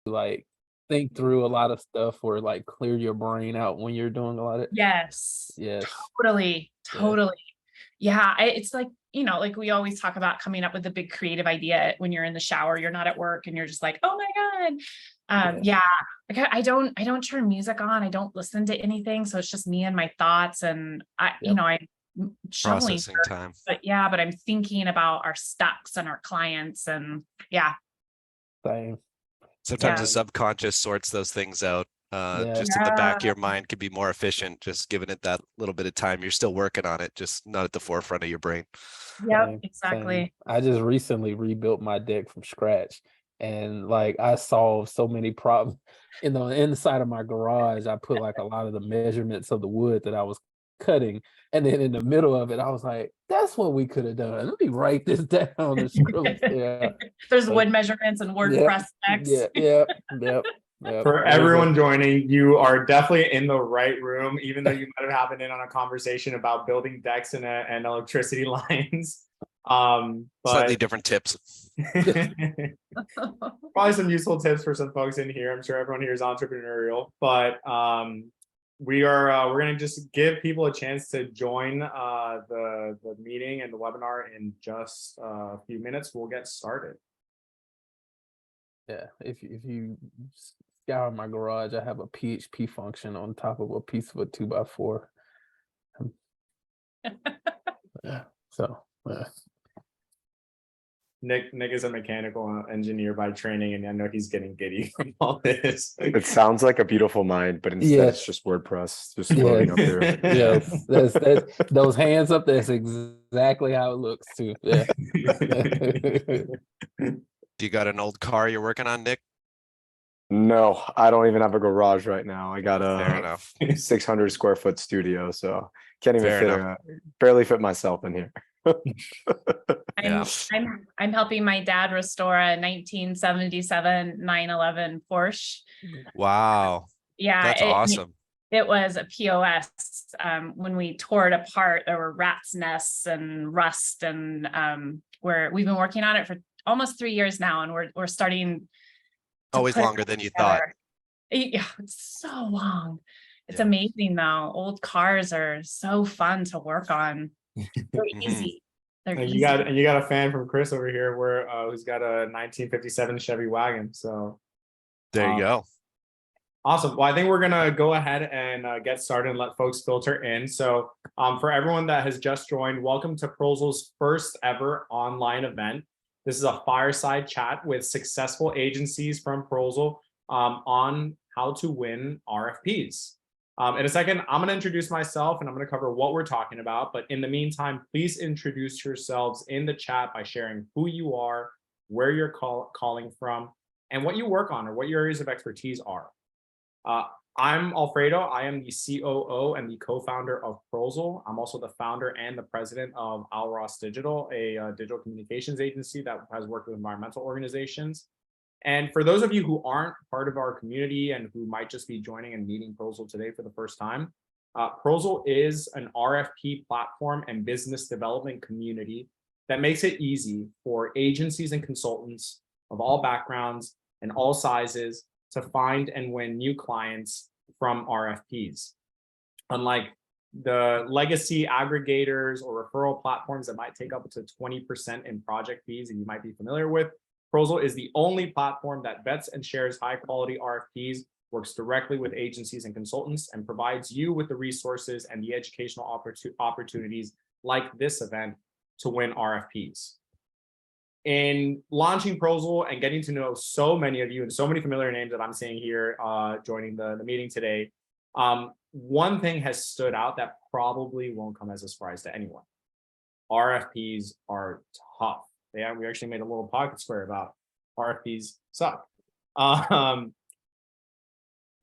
like think through a lot of stuff or like clear your brain out when you're doing a lot of Yes, yes. totally, Yeah. totally. Yeah, it's like, like we always talk about coming up with a big creative idea when you're in the shower, you're not at work and you're just like, oh my God. Yeah. Yeah, like I don't turn music on. I don't listen to anything. So it's just me and my thoughts and Yep. I'm shoveling, Processing time. but I'm thinking about our stocks and our clients and yeah, Same. Sometimes yeah, the subconscious sorts those things out. Yeah. Just in the back of yeah, your mind can be more efficient, just giving it that little bit of time. You're still working on it, just not at the forefront of your brain. yep, Same. exactly. I just recently rebuilt my deck from scratch, and like I solved so many problems. In the inside of my garage, I put like a lot of the measurements of the wood that I was cutting, and then in the middle of it, I was like, "That's what we could have done. Let me write this down and scribble." Yeah. There's So, wood measurements and yep. WordPress specs. Yeah. Yep. Yep. Yep. For It was everyone joining, you are definitely in the right room, even though you might have happened in on a conversation about building decks and electricity lines. Slightly But different tips. probably some useful tips for some folks in here. I'm sure everyone here is entrepreneurial, but we're gonna just give people a chance to join the meeting and the webinar in just a few minutes. We'll get started. yeah. If you scour my garage, I have a PHP function on top of a piece of a 2x4. Yeah. So yeah. Nick is a mechanical engineer by training, and I know he's getting giddy from all this. It sounds like a beautiful mind, but instead it's just WordPress just floating up there. Yes, that's those hands up. That's exactly how it looks too. Yeah. Do you got an old car you're working on, Nick? No, I don't even have a garage right now. I got Fair a enough. 600 square foot studio, so can't even Fair barely fit myself in here. Yeah. I'm helping my dad restore a 1977 911 Porsche. Wow. Yeah, That's awesome. it was a POS. When we tore it apart, there were rats' nests and rust, and we've been working on it for almost 3 years now, and we're starting to Always put it longer than you thought. together. Yeah, it's so long. It's Yeah. amazing though. Old cars are so fun to work on. They're Mhm. easy. They're And easy. you got a fan from Chris over here, who's got a 1957 Chevy wagon. So There you go. awesome. Well, I think we're gonna go ahead and get started and let folks filter in. So for everyone that has just joined, welcome to Prosal's first ever online event. This is a fireside chat with successful agencies from Prosal on how to win RFPs. In a second, I'm going to introduce myself and I'm going to cover what we're talking about. But in the meantime, please introduce yourselves in the chat by sharing who you are, where you're calling from, and what you work on or what your areas of expertise are. I'm Alfredo. I am the COO and the co-founder of Prosal. I'm also the founder and the president of Alros Digital, a digital communications agency that has worked with environmental organizations. And for those of you who aren't part of our community and who might just be joining and meeting Prosal today for the first time, Prosal is an RFP platform and business development community that makes it easy for agencies and consultants of all backgrounds and all sizes to find and win new clients from RFPs. Unlike the legacy aggregators or referral platforms that might take up to 20% in project fees that you might be familiar with, Prosal is the only platform that vets and shares high quality RFPs, works directly with agencies and consultants, and provides you with the resources and the educational opportunities like this event to win RFPs. In launching Prosal and getting to know so many of you and so many familiar names that I'm seeing here joining the meeting today, one thing has stood out that probably won't come as a surprise to anyone. RFPs are tough. Yeah, we actually made a little pocket square about RFPs suck.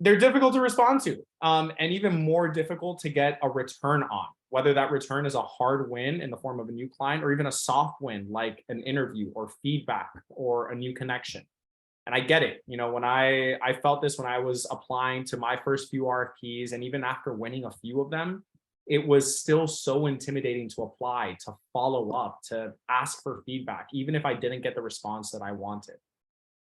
They're difficult to respond to, and even more difficult to get a return on, whether that return is a hard win in the form of a new client or even a soft win like an interview or feedback or a new connection. And I get it. When I felt this when I was applying to my first few RFPs, and even after winning a few of them, it was still so intimidating to apply, to follow up, to ask for feedback, even if I didn't get the response that I wanted.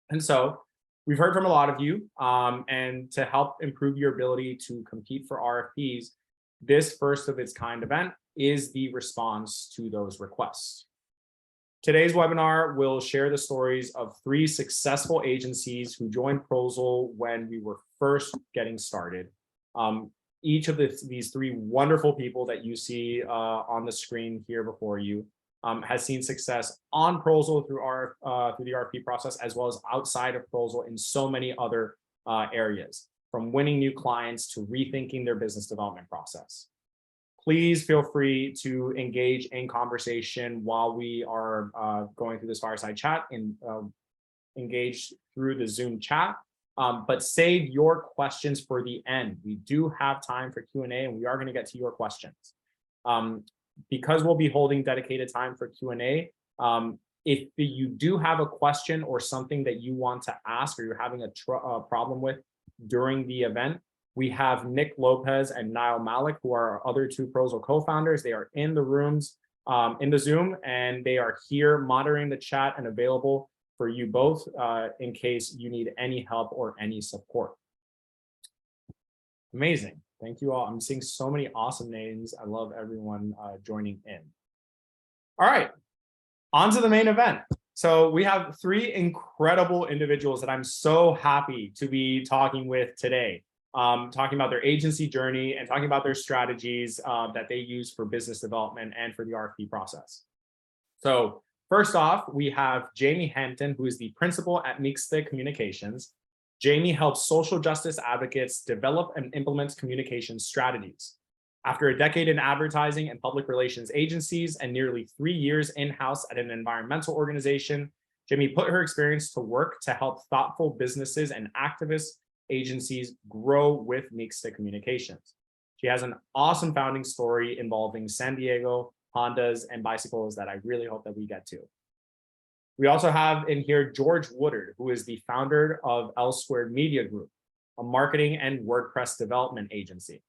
And so We've heard from a lot of you, and to help improve your ability to compete for RFPs, this first of its kind event is the response to those requests. Today's webinar will share the stories of 3 successful agencies who joined Prosal when we were first getting started. Each of these 3 wonderful people that you see on the screen here before you has seen success on Prosal through the RFP process, as well as outside of Prosal in so many other areas, from winning new clients to rethinking their business development process. Please feel free to engage in conversation while we are going through this fireside chat, and engage through the Zoom chat. But save your questions for the end. We do have time for Q&A, and we are going to get to your questions. Because we'll be holding dedicated time for Q&A, if you do have a question or something that you want to ask, or you're having a problem with during the event, we have Nick Lopez and Niall Malik, who are our other 2 Prosal co-founders. They are in the rooms, in the Zoom, and they are here monitoring the chat and available for you both in case you need any help or any support. Amazing. Thank you all. I'm seeing so many awesome names. I love everyone joining in. All right, on to the main event. So we have 3 incredible individuals that I'm so happy to be talking with today, talking about their agency journey and talking about their strategies that they use for business development and for the RFP process. So first off, we have Jamie Hampton, who is the principal at Meekstick Communications. Jamie helps social justice advocates develop and implement communication strategies. After a decade in advertising and public relations agencies and nearly 3 years in-house at an environmental organization, Jamie put her experience to work to help thoughtful businesses and activist agencies grow with Meekstick Communications. She has an awesome founding story involving San Diego, Hondas, and bicycles that I really hope that we get to. We also have in here George Woodard, who is the founder of L Squared Media Group, a marketing and WordPress development agency.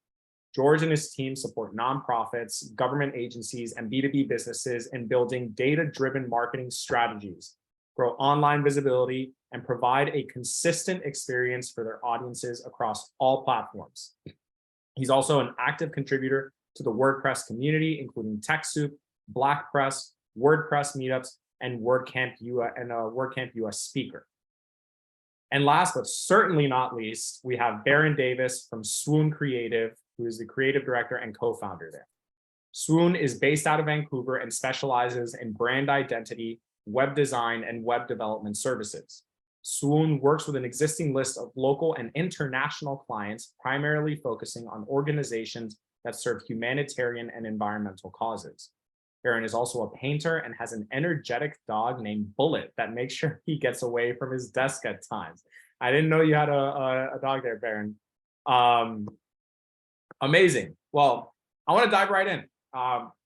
George and his team support nonprofits, government agencies, and B2B businesses in building data-driven marketing strategies, grow online visibility, and provide a consistent experience for their audiences across all platforms. He's also an active contributor to the WordPress community, including TechSoup, BlackPress, WordPress meetups, and WordCamp US, and a WordCamp US speaker. And last but certainly not least, we have Baron Davis from Swoon Creative, who is the creative director and co-founder there. Swoon is based out of Vancouver and specializes in brand identity, web design, and web development services. Swoon works with an existing list of local and international clients, primarily focusing on organizations that serve humanitarian and environmental causes. Baron is also a painter and has an energetic dog named Bullet that makes sure he gets away from his desk at times. I didn't know you had a dog there, Baron. Amazing. Well, I want to dive right in.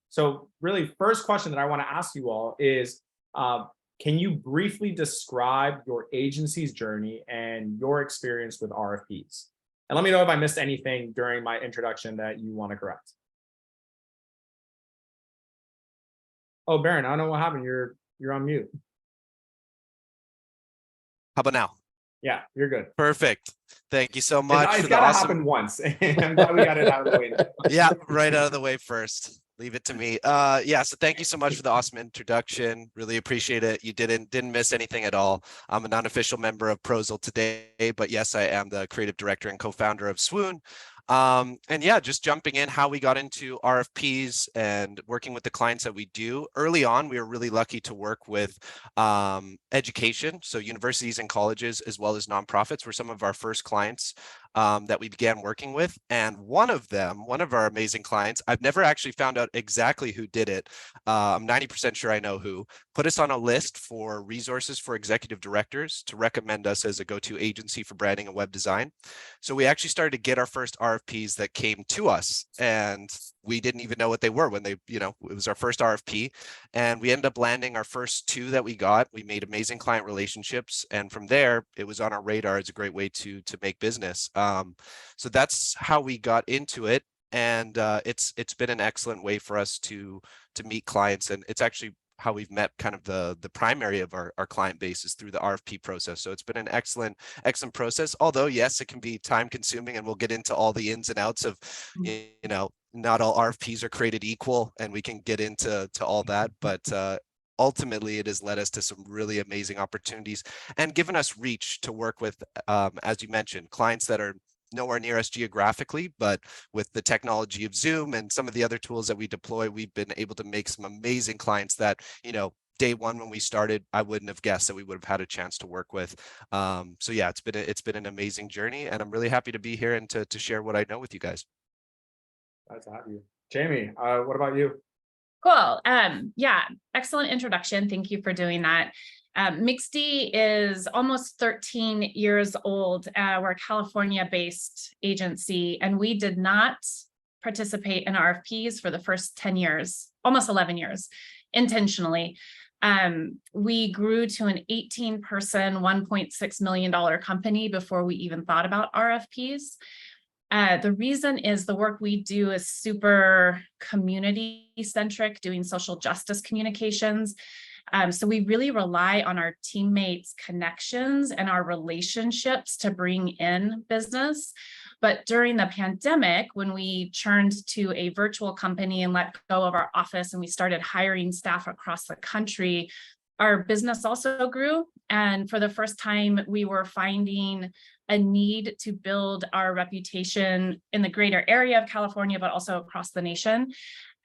So really, first question that I want to ask you all is, can you briefly describe your agency's journey and your experience with RFPs? And let me know if I missed anything during my introduction that you want to correct. Oh, Baron, I don't know what happened. You're on mute. How about now? Yeah, you're good. Perfect. Thank you so much. It's gotta happen once. I'm glad we got it out of the way. Yeah, right out of the way first. Leave it to me. Yeah, so thank you so much for the awesome introduction. Really appreciate it. You didn't miss anything at all. I'm an unofficial member of Prosal today, but yes, I am the creative director and co-founder of Swoon. And yeah, just jumping in how we got into RFPs and working with the clients that we do. Early on, we were really lucky to work with education. So universities and colleges, as well as nonprofits, were some of our first clients that we began working with. And one of our amazing clients, I've never actually found out exactly who did it. I'm 90% sure I know who, put us on a list for resources for executive directors to recommend us as a go-to agency for branding and web design. So we actually started to get our first RFPs that came to us, and we didn't even know what they were when they, it was our first RFP, and we ended up landing our first 2 that we got. We made amazing client relationships, and from there, it was on our radar as a great way to make business. So that's how we got into it, and it's been an excellent way for us to meet clients, and it's actually how we've met kind of the primary of our client base is through the RFP process. So it's been an excellent process, although yes, it can be time consuming, and we'll get into all the ins and outs of, you know, not all RFPs are created equal, and we can get into all that, but ultimately it has led us to some really amazing opportunities and given us reach to work with, as you mentioned, clients that are nowhere near us geographically, but with the technology of Zoom and some of the other tools that we deploy, we've been able to make some amazing clients that, you know, day one when we started, I wouldn't have guessed that we would have had a chance to work with. So yeah, it's been an amazing journey, and I'm really happy to be here and to share what I know with you guys. Glad to have you. Jamie, what about you? Cool. Yeah, excellent introduction. Thank you for doing that. MixD is almost 13 years old. We're a California-based agency, and we did not participate in RFPs for the first 10 years, almost 11 years, intentionally. We grew to an 18-person, $1.6 million company before we even thought about RFPs. The reason is the work we do is super community-centric, doing social justice communications. So we really rely on our teammates' connections and our relationships to bring in business. But during the pandemic, when we churned to a virtual company and let go of our office and we started hiring staff across the country, our business also grew. And for the first time, we were finding a need to build our reputation in the greater area of California, but also across the nation.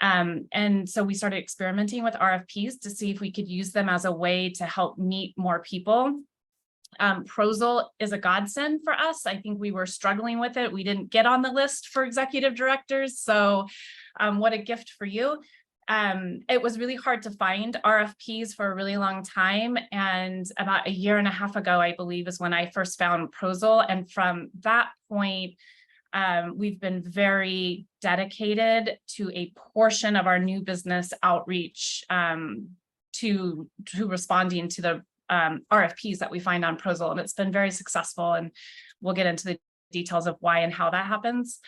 And so we started experimenting with RFPs to see if we could use them as a way to help meet more people. Prosal is a godsend for us. I think we were struggling with it. We didn't get on the list for executive directors. So what a gift for you. It was really hard to find RFPs for a really long time. And about a year and a half ago, I believe, is when I first found Prosal. And from that point, we've been very dedicated to a portion of our new business outreach to responding to the RFPs that we find on Prosal. And it's been very successful. And we'll get into the details of why and how that happens.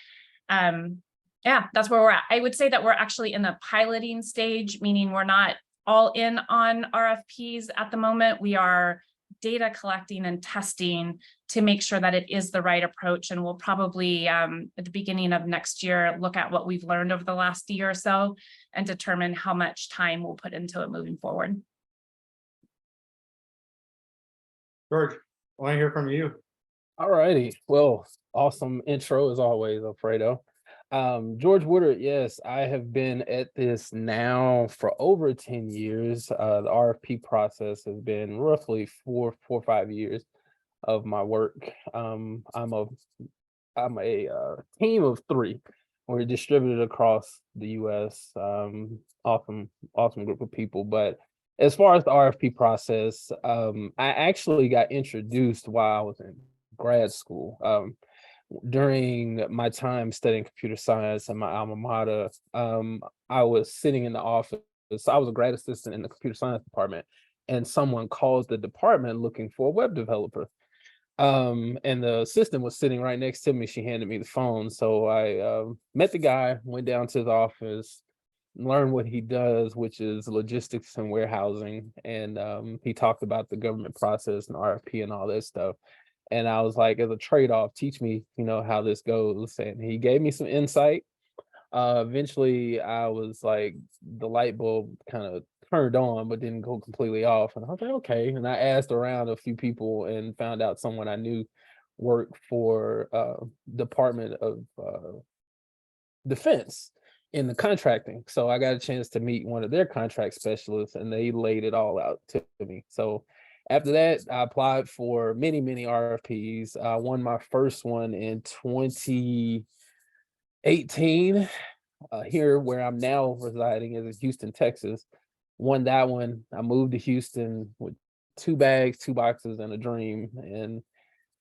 Yeah, that's where we're at. I would say that we're actually in the piloting stage, meaning we're not all in on RFPs at the moment. We are data collecting and testing to make sure that it is the right approach. And we'll probably, at the beginning of next year, look at what we've learned over the last year or so and determine how much time we'll put into it moving forward. George, I want to hear from you. All righty. Well, awesome intro as always, Alfredo. George Woodard, yes, I have been at this now for over 10 years. The RFP process has been roughly four or 5 years of my work. I'm a team of 3. We're distributed across the US. Awesome group of people. But as far as the RFP process, I actually got introduced while I was in grad school. During my time studying computer science at my alma mater, I was sitting in the office. I was a grad assistant in the computer science department, and someone called the department looking for a web developer. And the assistant was sitting right next to me. She handed me the phone. So I met the guy, went down to the office, learned what he does, which is logistics and warehousing. And he talked about the government process and RFP and all that stuff. And I was like, as a trade-off, teach me, how this goes. And he gave me some insight. Eventually, I was like, the light bulb kind of turned on, but didn't go completely off. And I was like, okay. And I asked around a few people and found out someone I knew worked for Department of Defense in the contracting. So I got a chance to meet one of their contract specialists, and they laid it all out to me. So after that, I applied for many RFPs. I won my first one in 2018. Here where I'm now residing is in Houston, Texas. Won that one. I moved to Houston with 2 bags, 2 boxes, and a dream. And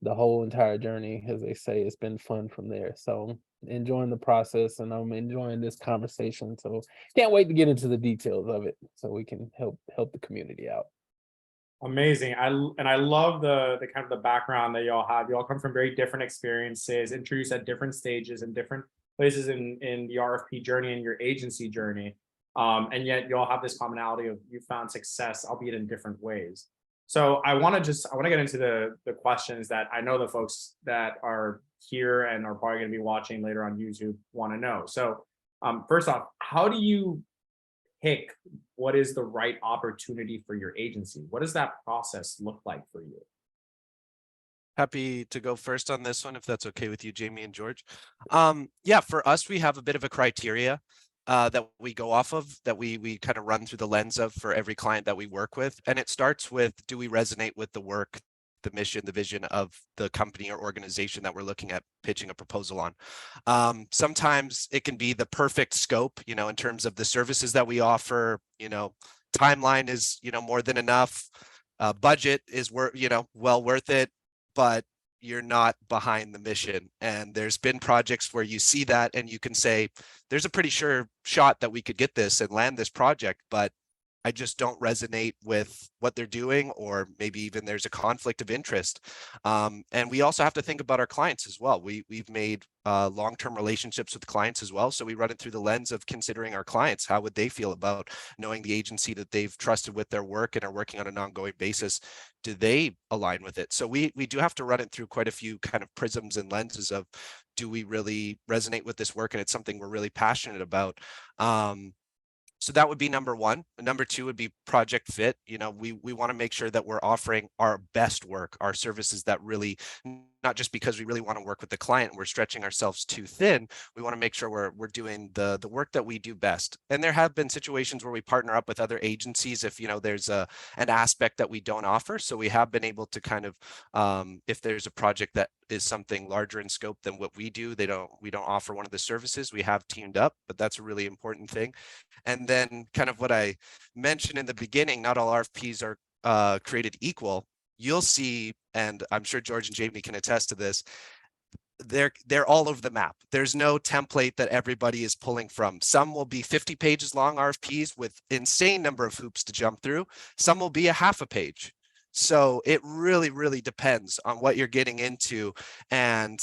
the whole entire journey, as they say, it's been fun from there. So enjoying the process, and I'm enjoying this conversation. So can't wait to get into the details of it so we can help the community out. Amazing. I love the kind of the background that y'all have. Y'all come from very different experiences, introduced at different stages and different places in the RFP journey and your agency journey. And yet you all have this commonality of you found success, albeit in different ways. So I want to get into the questions that I know the folks that are here and are probably going to be watching later on YouTube want to know. So first off, how do you pick what is the right opportunity for your agency? What does that process look like for you? Happy to go first on this one, if that's okay with you, Jamie and George. Yeah, for us, we have a bit of a criteria that we go off of, that we kind of run through the lens of for every client that we work with. And it starts with, do we resonate with the work, the mission, the vision of the company or organization that we're looking at pitching a proposal on? Sometimes it can be the perfect scope, in terms of the services that we offer, timeline is, more than enough. Budget is well worth it, but you're not behind the mission. And there's been projects where you see that and you can say, there's a pretty sure shot that we could get this and land this project, but I just don't resonate with what they're doing, or maybe even there's a conflict of interest. And we also have to think about our clients as well. We've made long-term relationships with clients as well. So we run it through the lens of considering our clients. How would they feel about knowing the agency that they've trusted with their work and are working on an ongoing basis? Do they align with it? So we do have to run it through quite a few kind of prisms and lenses of, do we really resonate with this work and it's something we're really passionate about? So that would be number one. Number two would be project fit. We want to make sure that we're offering our best work, our services that really, not just because we really want to work with the client, we're stretching ourselves too thin. We want to make sure we're doing the work that we do best. And there have been situations where we partner up with other agencies if there's an aspect that we don't offer. So we have been able to kind of, if there's a project that is something larger in scope than what we do, we don't offer one of the services, we have teamed up, but that's a really important thing. And then kind of what I mentioned in the beginning, not all RFPs are created equal. You'll see, and I'm sure George and Jamie can attest to this, they're all over the map. There's no template that everybody is pulling from. Some will be 50 pages long RFPs with insane number of hoops to jump through. Some will be a half a page. So it really, really depends on what you're getting into. And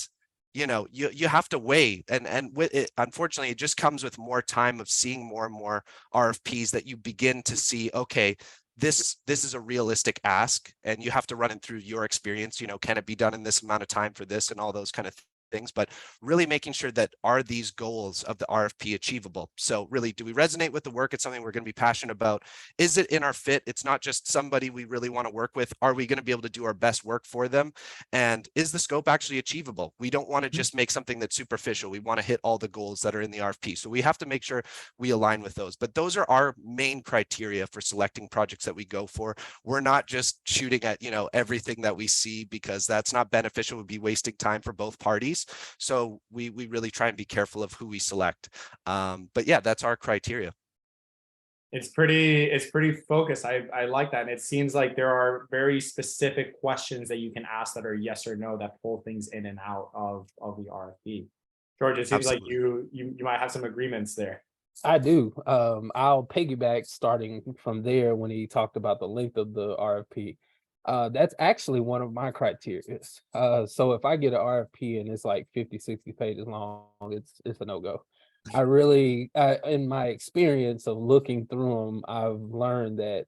you have to weigh, and with it, unfortunately, it just comes with more time of seeing more and more RFPs that you begin to see, okay, this is a realistic ask, and you have to run it through your experience. Can it be done in this amount of time for this, and all those kind of things, but really making sure that, are these goals of the RFP achievable? So really, do we resonate with the work? It's something we're going to be passionate about. Is it in our fit? It's not just somebody we really want to work with. Are we going to be able to do our best work for them? And is the scope actually achievable? We don't want to just make something that's superficial. We want to hit all the goals that are in the RFP. So we have to make sure we align with those. But those are our main criteria for selecting projects that we go for. We're not just shooting at, everything that we see, because that's not beneficial. We'd be wasting time for both parties. So we really try and be careful of who we select. But yeah, that's our criteria. It's pretty focused. I like that. And it seems like there are very specific questions that you can ask that are yes or no, that pull things in and out of the RFP. George, it seems Absolutely. Like you might have some agreements there. I do. I'll piggyback starting from there when he talked about the length of the RFP. That's actually one of my criteria. So if I get an RFP and it's like 50, 60 pages long, it's a no-go. I really, in my experience of looking through them, I've learned that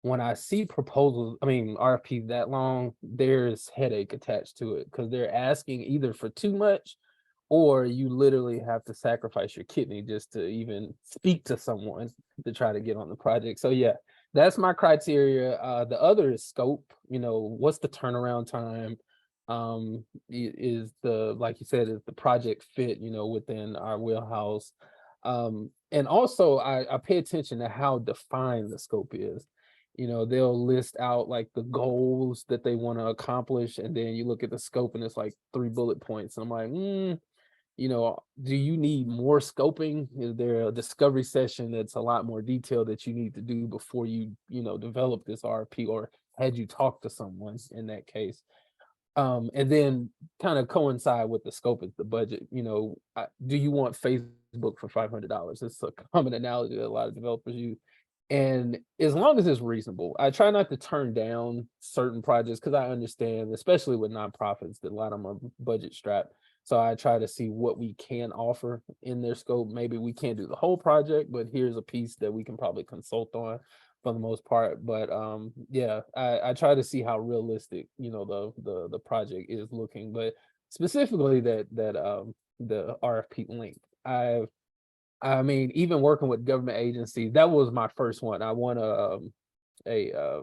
when I see RFPs that long, there's headache attached to it, because they're asking either for too much, or you literally have to sacrifice your kidney just to even speak to someone to try to get on the project. So yeah, that's my criteria. The other is scope. What's the turnaround time? Is like you said, is the project fit, within our wheelhouse? And also I pay attention to how defined the scope is. They'll list out like the goals that they want to accomplish, and then you look at the scope and it's like 3 bullet points. And I'm like, do you need more scoping? Is there a discovery session that's a lot more detailed that you need to do before you, develop this RFP, or had you talked to someone in that case? And then kind of coincide with the scope is the budget. Do you want Facebook for $500? It's a common analogy that a lot of developers use. And as long as it's reasonable, I try not to turn down certain projects because I understand, especially with nonprofits, that a lot of them are budget strapped. So I try to see what we can offer in their scope. Maybe we can't do the whole project, but here's a piece that we can probably consult on for the most part. But yeah, I try to see how realistic, the project is looking. But specifically that the RFP length. I mean, even working with government agencies, that was my first one. I won a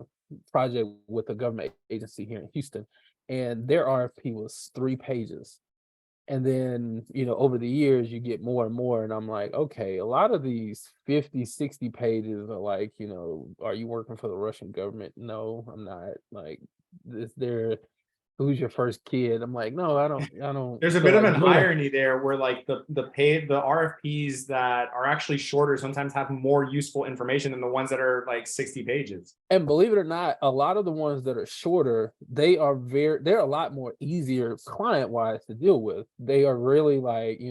project with a government agency here in Houston, and their RFP was 3 pages. And then, over the years, you get more and more. And I'm like, okay, a lot of these 50, 60 pages are like, are you working for the Russian government? No, I'm not. Like, who's your first kid? I'm like, no, I don't. There's a So bit of like, an irony there where like the RFPs that are actually shorter sometimes have more useful information than the ones that are like 60 pages. And believe it or not, a lot of the ones that are shorter, they're a lot more easier client-wise to deal with. They are really like,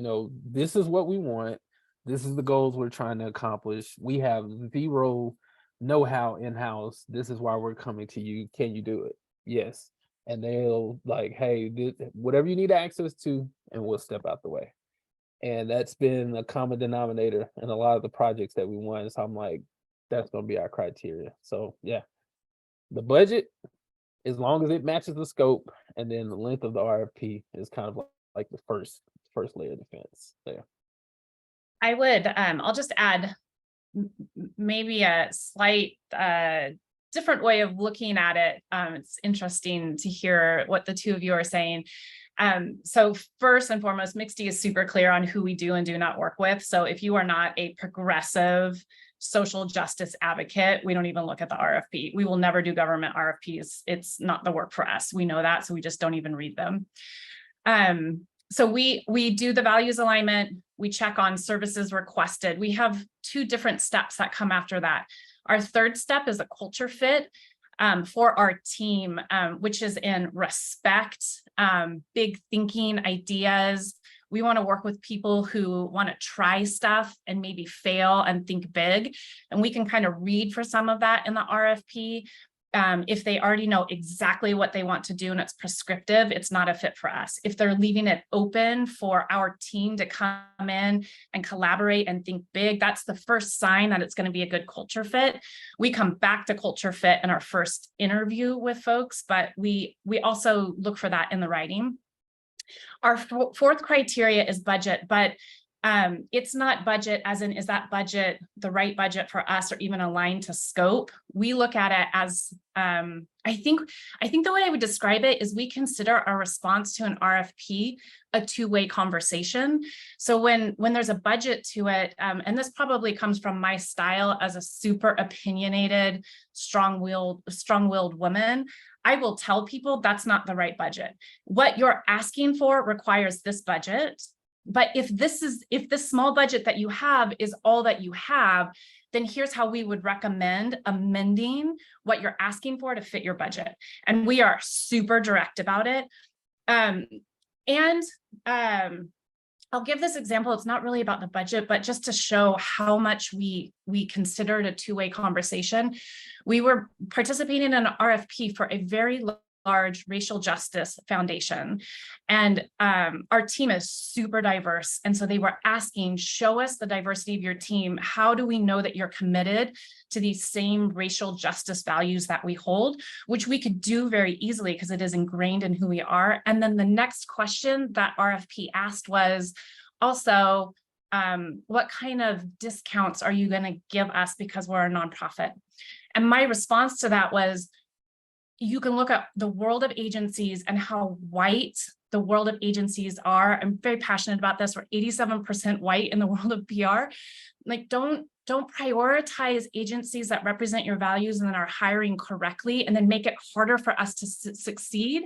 this is what we want. This is the goals we're trying to accomplish. We have 0 know-how in-house. This is why we're coming to you. Can you do it? Yes. And they'll like, hey, whatever you need access to, and we'll step out the way. And that's been a common denominator in a lot of the projects that we won. So I'm like, that's going to be our criteria. So yeah, the budget, as long as it matches the scope, and then the length of the RFP is kind of like the first layer of defense there. I would, I'll just add maybe a slight different way of looking at it. It's interesting to hear what the two of you are saying. So first and foremost, MXD is super clear on who we do and do not work with. So if you are not a progressive social justice advocate, we don't even look at the RFP. We will never do government RFPs. It's not the work for us. We know that, so we just don't even read them. So we do the values alignment. We check on services requested. We have 2 different steps that come after that. Our third step is a culture fit for our team, which is in respect, big thinking, ideas. We want to work with people who want to try stuff and maybe fail and think big. And we can kind of read for some of that in the RFP. If they already know exactly what they want to do and it's prescriptive, it's not a fit for us. If they're leaving it open for our team to come in and collaborate and think big, that's the first sign that it's going to be a good culture fit. We come back to culture fit in our first interview with folks, but we also look for that in the writing. Our fourth criteria is budget, but it's not budget as in, is that budget the right budget for us or even aligned to scope? We look at it as, I think the way I would describe it is we consider our response to an RFP a 2-way conversation. So when there's a budget to it, and this probably comes from my style as a super opinionated, strong-willed woman, I will tell people that's not the right budget. What you're asking for requires this budget. But if this small budget that you have is all that you have, then here's how we would recommend amending what you're asking for to fit your budget. And we are super direct about it. I'll give this example. It's not really about the budget, but just to show how much we considered a 2-way conversation. We were participating in an RFP for a very large racial justice foundation. And our team is super diverse. And so they were asking, show us the diversity of your team. How do we know that you're committed to these same racial justice values that we hold, which we could do very easily because it is ingrained in who we are. And then the next question that RFP asked was also, what kind of discounts are you going to give us because we're a nonprofit? And my response to that was, you can look at the world of agencies and how white the world of agencies are. I'm very passionate about this. We're 87% white in the world of PR. Like, don't prioritize agencies that represent your values and then are hiring correctly and then make it harder for us to succeed.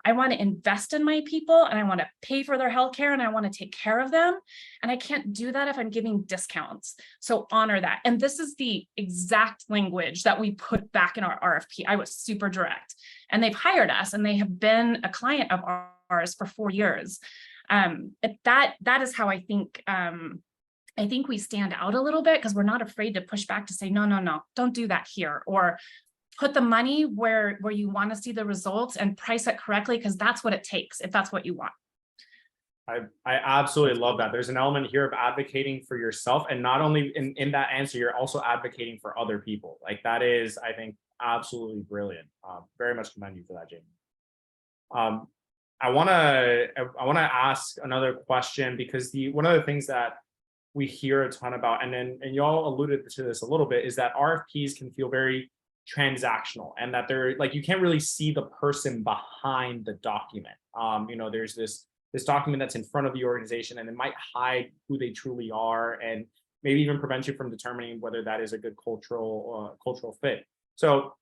I want to invest in my people and I want to pay for their healthcare and I want to take care of them. And I can't do that if I'm giving discounts. So honor that. And this is the exact language that we put back in our RFP. I was super direct, and they've hired us and they have been a client of ours for 4 years. That is how I think I think we stand out a little bit because we're not afraid to push back to say, no, no, no, don't do that here. Or put the money where you want to see the results and price it correctly, because that's what it takes if that's what you want. I absolutely love that. There's an element here of advocating for yourself, and not only in that answer, you're also advocating for other people. Like that is, I think, absolutely brilliant. Very much commend you for that, Jamie. I want to ask another question, because one of the things that we hear a ton about, and y'all alluded to this a little bit, is that RFPs can feel very transactional, and that they're like, you can't really see the person behind the document. There's this document that's in front of the organization, and it might hide who they truly are, and maybe even prevent you from determining whether that is a good cultural fit. So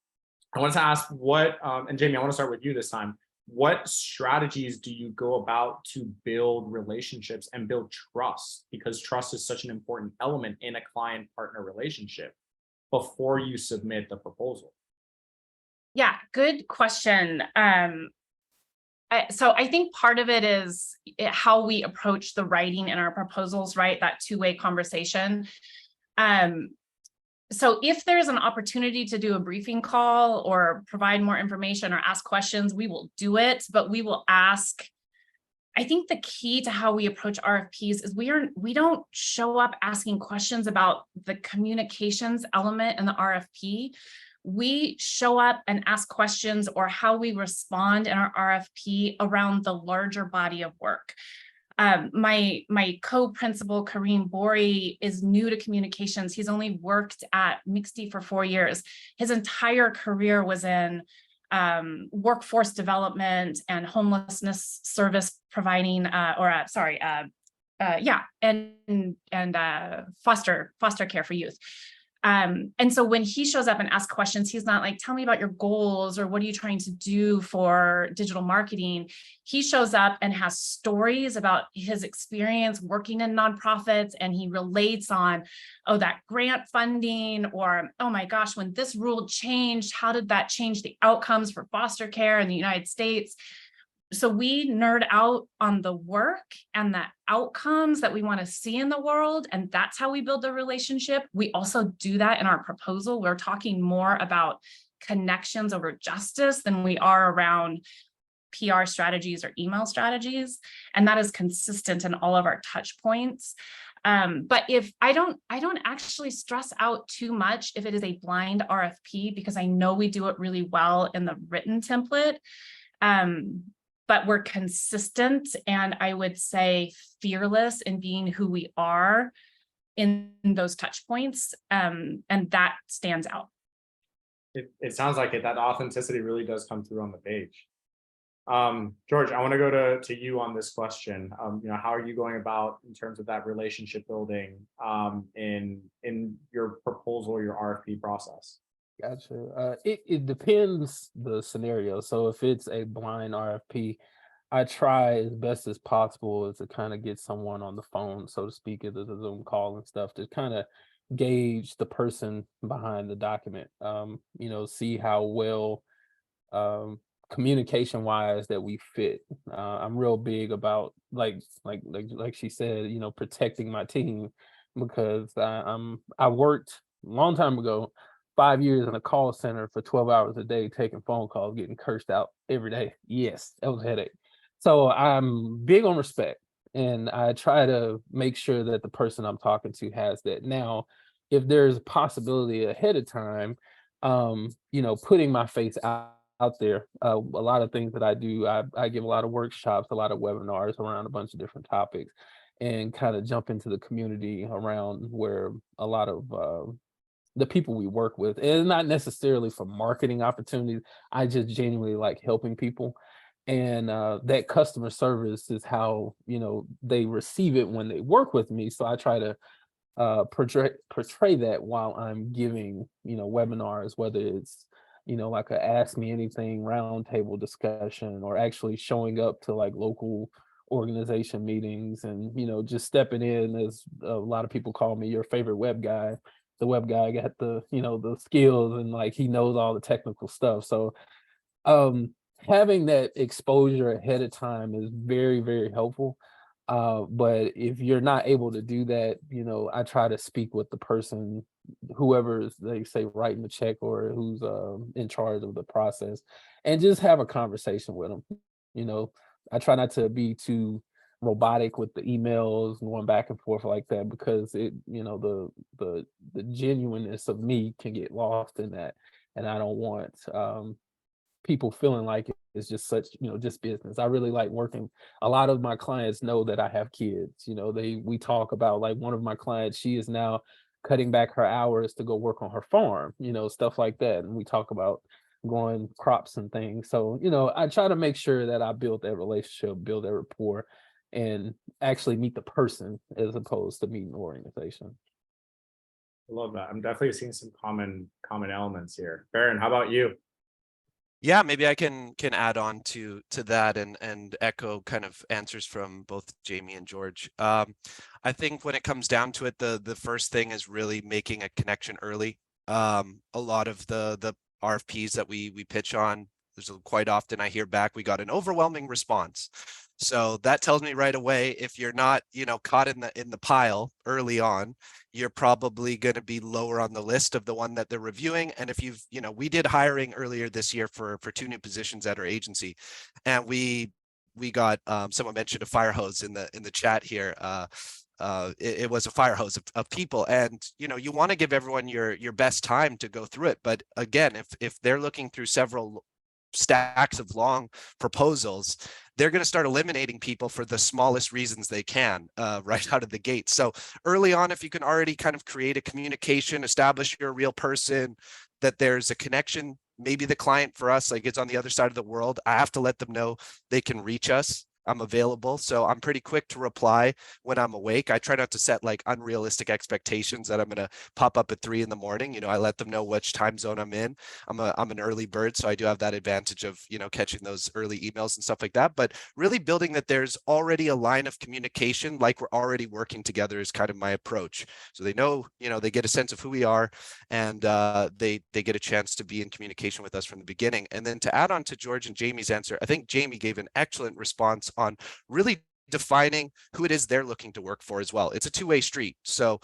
I wanted to ask and Jamie, I want to start with you this time. What strategies do you go about to build relationships and build trust? Because trust is such an important element in a client-partner relationship before you submit the proposal. Yeah, good question. So I think part of it is how we approach the writing in our proposals, right? That two-way conversation. So if there's an opportunity to do a briefing call or provide more information or ask questions, we will do it, but we will ask. I think the key to how we approach RFPs is we don't show up asking questions about the communications element in the RFP. We show up and ask questions, or how we respond in our RFP, around the larger body of work. My co-principal, Kareem Bori, is new to communications. He's only worked at MIXTI for 4 years. His entire career was in workforce development and homelessness service providing, and foster care for youth. And so when he shows up and asks questions, he's not like, tell me about your goals, or what are you trying to do for digital marketing? He shows up and has stories about his experience working in nonprofits, and he relates on, oh, that grant funding, or, oh my gosh, when this rule changed, how did that change the outcomes for foster care in the United States? So we nerd out on the work and the outcomes that we want to see in the world, and that's how we build the relationship. We also do that in our proposal. We're talking more about connections over justice than we are around PR strategies or email strategies, and that is consistent in all of our touch points. But if I don't actually stress out too much if it is a blind RFP, because I know we do it really well in the written template. But we're consistent, and I would say fearless in being who we are in those touch points, and that stands out. It sounds like it. That authenticity really does come through on the page. George, I want to go to you on this question. How are you going about in terms of that relationship building in your proposal, your RFP process? Gotcha. It depends the scenario. So if it's a blind RFP, I try as best as possible to kind of get someone on the phone, so to speak, into the Zoom call and stuff, to kind of gauge the person behind the document. See how well communication wise that we fit. I'm real big about like she said, protecting my team, because I worked a long time ago, 5 years in a call center for 12 hours a day, taking phone calls, getting cursed out every day. Yes, that was a headache. So I'm big on respect, and I try to make sure that the person I'm talking to has that. Now, if there's a possibility ahead of time, putting my face out there, a lot of things that I do, I give a lot of workshops, a lot of webinars around a bunch of different topics, and kind of jump into the community around where a lot of the people we work with, and not necessarily for marketing opportunities. I just genuinely like helping people, and that customer service is how they receive it when they work with me. So I try to portray that while I'm giving webinars, whether it's like a ask me anything roundtable discussion, or actually showing up to like local organization meetings, and just stepping in, as a lot of people call me, your favorite web guy. The web guy got the the skills, and like he knows all the technical stuff. So having that exposure ahead of time is very, very helpful. But if you're not able to do that, you know, I try to speak with the person, whoever's, they say, writing the check or who's in charge of the process, and just have a conversation with them. You know, I try not to be too robotic with the emails going back and forth like that, because it, you know, the genuineness of me can get lost in that, and I don't want people feeling like it's just such, you know, just business. I really like working. A lot of my clients know that I have kids. You know, we talk about, like, one of my clients, she is now cutting back her hours to go work on her farm, you know, stuff like that. And we talk about growing crops and things. So, you know, I try to make sure that I build that relationship, build that rapport, and actually meet the person as opposed to meeting the organization. I love that. I'm definitely seeing some common elements here. Baron, how about you? Yeah, maybe I can add on to that and echo kind of answers from both Jamie and George. I think when it comes down to it, the first thing is really making a connection early. A lot of the RFPs that we pitch on, there's quite often I hear back, we got an overwhelming response. So that tells me right away, if you're not, you know, caught in the pile early on, you're probably going to be lower on the list of the one that they're reviewing. And if you've, you know, we did hiring earlier this year for 2 new positions at our agency, and we got someone mentioned a fire hose in the chat here. It was a fire hose of people, and you know, you want to give everyone your best time to go through it. But again, if they're looking through several stacks of long proposals, they're going to start eliminating people for the smallest reasons they can right out of the gate. So early on, if you can already kind of create a communication, establish you're a real person, that there's a connection, maybe the client for us, like, it's on the other side of the world, I have to let them know they can reach us. I'm available. So I'm pretty quick to reply when I'm awake. I try not to set like unrealistic expectations that I'm going to pop up at 3 in the morning. You know, I let them know which time zone I'm in. I'm an early bird, so I do have that advantage of, you know, catching those early emails and stuff like that. But really building that there's already a line of communication, like we're already working together, is kind of my approach. So they know, you know, they get a sense of who we are, and they get a chance to be in communication with us from the beginning. And then to add on to George and Jamie's answer, I think Jamie gave an excellent response on really defining who it is they're looking to work for as well. It's a two-way street. So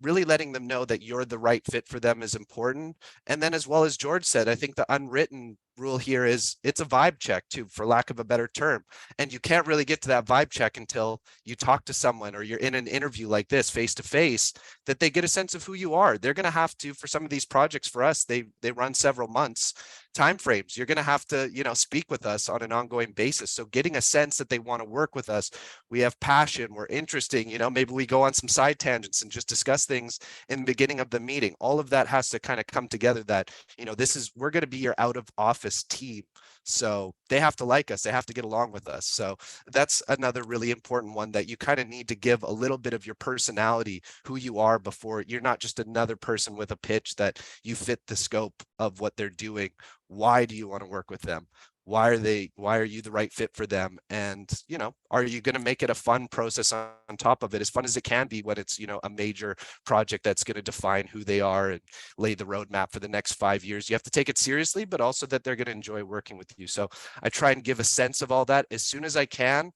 really letting them know that you're the right fit for them is important. And then, as well as George said, I think the unwritten rule here is it's a vibe check too, for lack of a better term. And you can't really get to that vibe check until you talk to someone, or you're in an interview like this face to face, that they get a sense of who you are. They're going to have to, for some of these projects for us, they run several months timeframes. You're going to have to, you know, speak with us on an ongoing basis. So getting a sense that they want to work with us, we have passion, we're interesting, you know, maybe we go on some side tangents and just discuss things in the beginning of the meeting. All of that has to kind of come together, that, you know, we're going to be your out of office team. So they have to like us, they have to get along with us. So that's another really important one, that you kind of need to give a little bit of your personality, who you are, before you're not just another person with a pitch, that you fit the scope of what they're doing. Why do you want to work with them? Why are you the right fit for them? And, you know, are you going to make it a fun process on top of it, as fun as it can be when it's, you know, a major project that's going to define who they are and lay the roadmap for the next 5 years. You have to take it seriously, but also that they're going to enjoy working with you. So I try and give a sense of all that as soon as I can.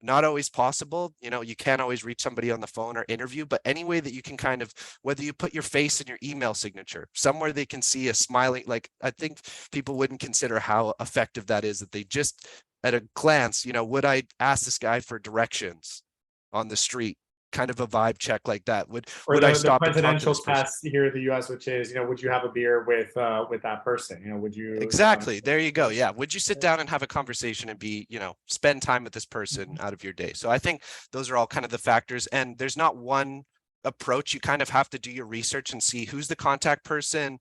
Not always possible, you know, you can't always reach somebody on the phone or interview, but any way that you can kind of, whether you put your face in your email signature, somewhere they can see a smiling, like, I think people wouldn't consider how effective that is, that they just at a glance, you know, would I ask this guy for directions on the street? Kind of a vibe check like that. Would I stop and talk to presidential this person? test here in the US, which is, you know, would you have a beer with that person? You know, would you Exactly. There you go. Yeah. Would you sit down and have a conversation and be, you know, spend time with this person out of your day? So I think those are all kind of the factors, and there's not one approach. You kind of have to do your research and see who's the contact person.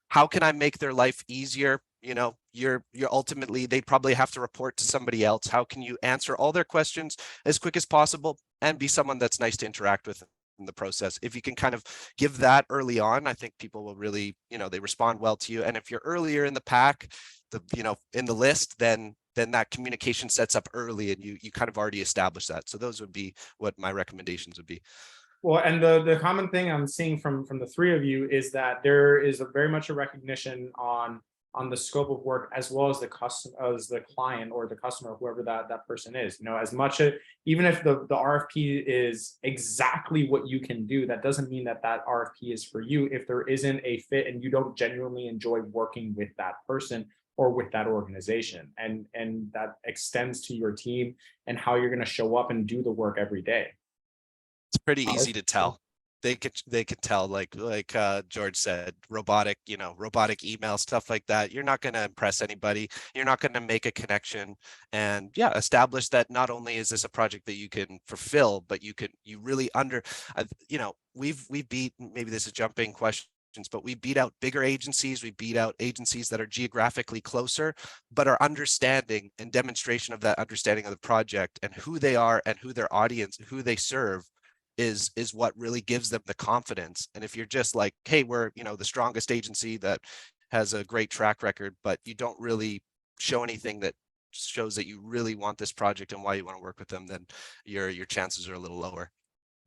How can I make their life easier? You know, you're ultimately, they probably have to report to somebody else. How can you answer all their questions as quick as possible and be someone that's nice to interact with in the process? If you can kind of give that early on, I think people will really, you know, they respond well to you. And if you're earlier in the pack, you know, in the list, then that communication sets up early, and you kind of already established that. So those would be what my recommendations would be. Well, and the common thing I'm seeing from the three of you is that there is very much a recognition on on the scope of work, as well as the client or the customer, whoever that person is. You know, as much as, even if the RFP is exactly what you can do, that doesn't mean that RFP is for you if there isn't a fit and you don't genuinely enjoy working with that person or with that organization. And that extends to your team and how you're going to show up and do the work every day. It's pretty easy to tell. They could tell, like George said, robotic email, stuff like that. You're not going to impress anybody. You're not going to make a connection, and establish that not only is this a project that you can fulfill, but you really we beat, maybe this is jumping questions, but we beat out bigger agencies. We beat out agencies that are geographically closer, but our understanding and demonstration of that understanding of the project and who they are and who their audience, who they serve, is what really gives them the confidence. And if you're just like, hey, we're the strongest agency that has a great track record, but you don't really show anything that shows that you really want this project and why you want to work with them, then your chances are a little lower.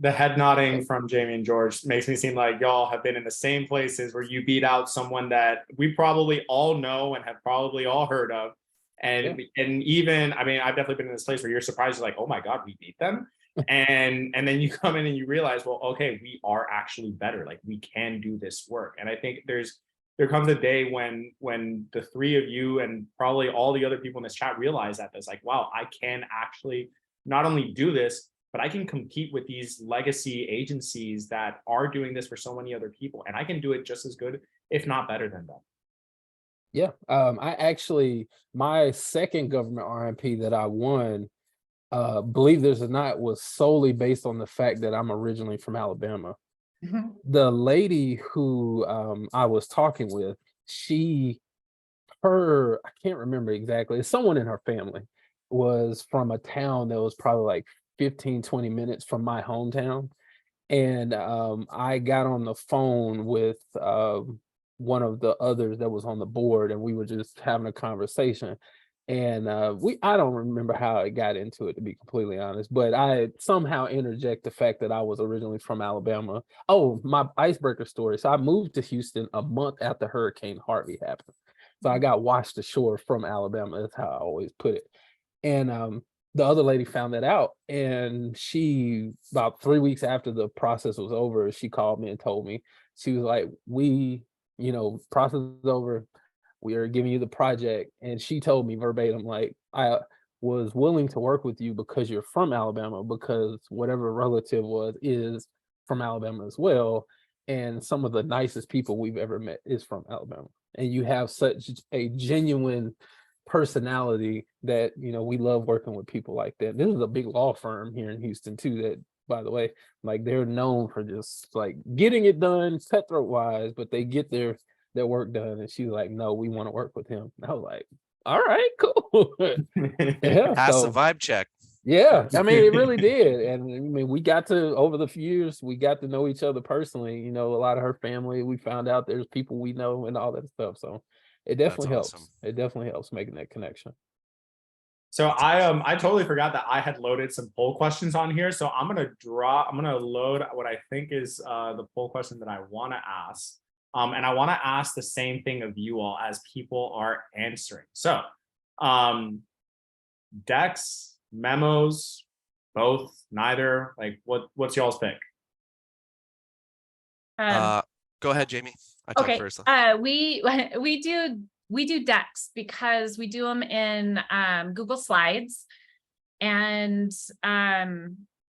The head nodding from Jamie and George makes me seem like y'all have been in the same places where you beat out someone that we probably all know and have probably all heard of. And even, I mean, I've definitely been in this place where you're surprised, like, oh my God, we beat them. And then you come in and you realize, well, okay, we are actually better. Like, we can do this work. And I think there comes a day when the three of you and probably all the other people in this chat realize that it's like, wow, I can actually not only do this, but I can compete with these legacy agencies that are doing this for so many other people. And I can do it just as good, if not better than them. Yeah. I actually, my second government RFP that I won, believe this or not, was solely based on the fact that I'm originally from Alabama. Mm-hmm. The lady who I was talking with, I can't remember exactly, someone in her family was from a town that was probably like 15-20 minutes from my hometown. And I got on the phone with one of the others that was on the board, and we were just having a conversation. And I don't remember how I got into it, to be completely honest, but I somehow interject the fact that I was originally from Alabama. Oh, my icebreaker story. So I moved to Houston a month after Hurricane Harvey happened. So I got washed ashore from Alabama. That's how I always put it. And the other lady found that out, and she, about 3 weeks after the process was over, she called me and told me, she was like, process is over. We are giving you the project. And she told me verbatim, like, I was willing to work with you because you're from Alabama, because whatever relative is from Alabama as well. And some of the nicest people we've ever met is from Alabama. And you have such a genuine personality that, we love working with people like that. This is a big law firm here in Houston too, that, by the way, like, they're known for just like getting it done cutthroat wise, but they get their work done. And she's like, no, we want to work with him. And I was like, all right, cool. Yeah, Pass the vibe check. Yeah, I mean, it really did. And I mean, we got to, over the years, we got to know each other personally. A lot of her family, we found out there's people we know and all that stuff. So it definitely helps. Awesome. It definitely helps making that connection. So I totally forgot that I had loaded some poll questions on here. So I'm gonna load what I think is the poll question that I want to ask. And I want to ask the same thing of you all as people are answering. So decks, memos, both, neither, like what's y'all's pick? Go ahead, Jamie. I talked first. We do decks because we do them in Google Slides, and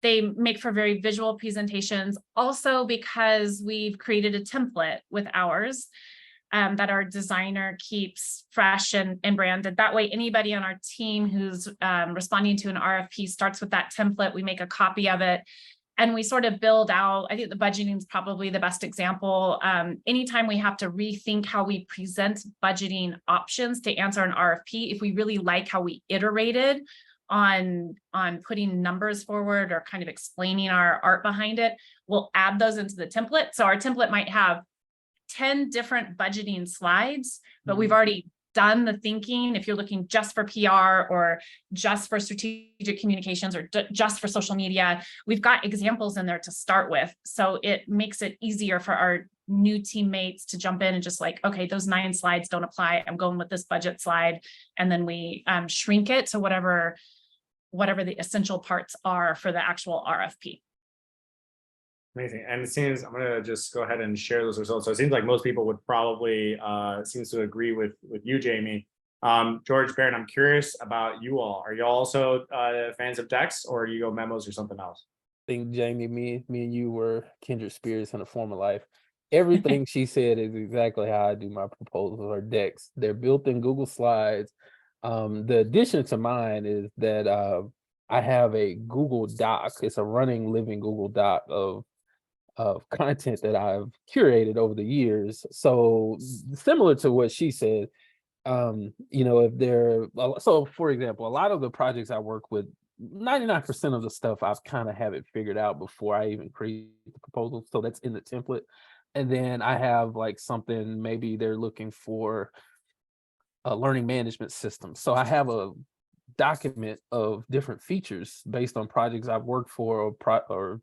they make for very visual presentations. Also, because we've created a template with ours that our designer keeps fresh and branded. That way, anybody on our team who's responding to an RFP starts with that template. We make a copy of it, and we sort of build out. I think the budgeting is probably the best example. Anytime we have to rethink how we present budgeting options to answer an RFP, if we really like how we iterated on putting numbers forward or kind of explaining our art behind it, we'll add those into the template. So our template might have 10 different budgeting slides, but we've already done the thinking, if you're looking just for PR or just for strategic communications or just for social media, we've got examples in there to start with. So it makes it easier for our new teammates to jump in and just like, okay, those 9 slides don't apply. I'm going with this budget slide. And then we shrink it to whatever the essential parts are for the actual RFP. Amazing. And it seems, I'm going to just go ahead and share those results. So it seems like most people would probably seems to agree with you, Jamie. George, Baron, I'm curious about you all. Are you all also fans of decks, or do you go memos or something else? I think Jamie, me and you were kindred spirits in a former life. Everything she said is exactly how I do my proposals or decks. They're built in Google Slides. The addition to mine is that I have a Google Doc. It's a running, living Google Doc of content that I've curated over the years. So similar to what she said, if they're, so for example, a lot of the projects I work with, 99% of the stuff I've kind of have it figured out before I even create the proposal. So that's in the template. And then I have like something, maybe they're looking for a learning management system. So I have a document of different features based on projects I've worked for or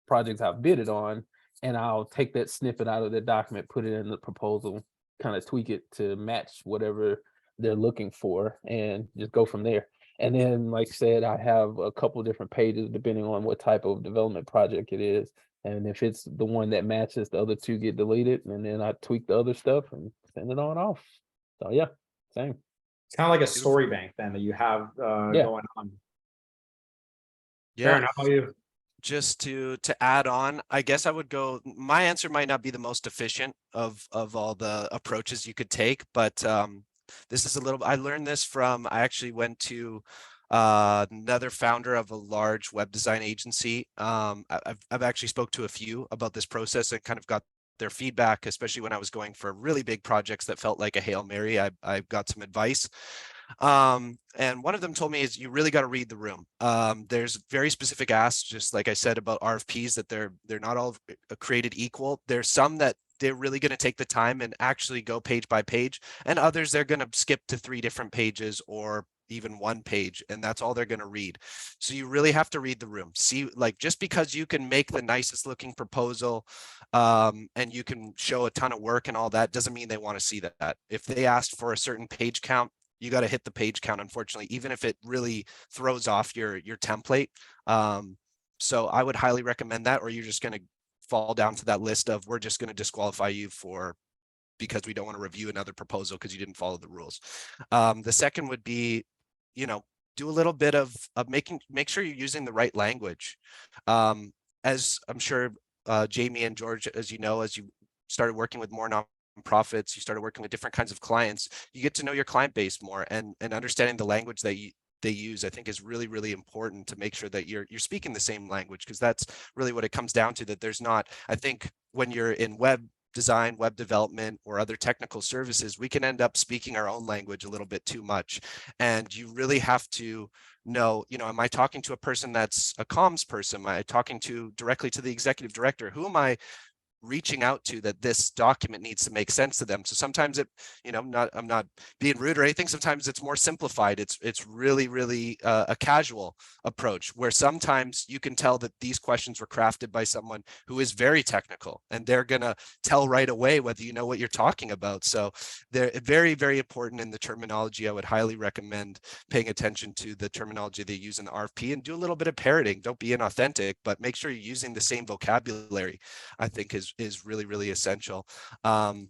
projects I've bidded on, and I'll take that snippet out of the document, put it in the proposal, kind of tweak it to match whatever they're looking for, and just go from there. And then, like I said, I have a couple different pages depending on what type of development project it is. And if it's the one that matches, the other 2 get deleted, and then I tweak the other stuff and send it on off. So yeah, same. It's kind of like a story bank then that you have going on. Yeah. Baron, how about you? Just to add on, I guess I would go, my answer might not be the most efficient of all the approaches you could take, but this is I learned this from, I actually went to another founder of a large web design agency. I've actually spoke to a few about this process and kind of got their feedback, especially when I was going for really big projects that felt like a Hail Mary. I got some advice. And one of them told me is you really got to read the room. There's very specific asks, just like I said about RFPs, that they're not all created equal. There's some that they're really going to take the time and actually go page by page, and others they're going to skip to 3 different pages or even 1 page, and that's all they're going to read. So you really have to read the room. See, like, just because you can make the nicest looking proposal and you can show a ton of work and all that doesn't mean they want to see that. If they asked for a certain page count, you got to hit the page count, unfortunately, even if it really throws off your template. So I would highly recommend that, or you're just going to fall down to that list of, we're just going to disqualify you because we don't want to review another proposal because you didn't follow the rules. The second would be, do a little bit of make sure you're using the right language. As I'm sure Jamie and George, as you know, as you started working with more nonprofits, you started working with different kinds of clients, you get to know your client base more, and understanding the language that they use, I think, is really, really important to make sure that you're speaking the same language, because that's really what it comes down to. That there's not, I think when you're in web design, web development, or other technical services, we can end up speaking our own language a little bit too much. And you really have to know, am I talking to a person that's a comms person? Am I talking directly to the executive director? Who am I reaching out to that this document needs to make sense to them? So sometimes I'm not being rude or anything. Sometimes it's more simplified. It's really, really a casual approach, where sometimes you can tell that these questions were crafted by someone who is very technical, and they're going to tell right away whether you know what you're talking about. So they're very, very important in the terminology. I would highly recommend paying attention to the terminology they use in the RFP, and do a little bit of parroting. Don't be inauthentic, but make sure you're using the same vocabulary, I think is really, really essential. And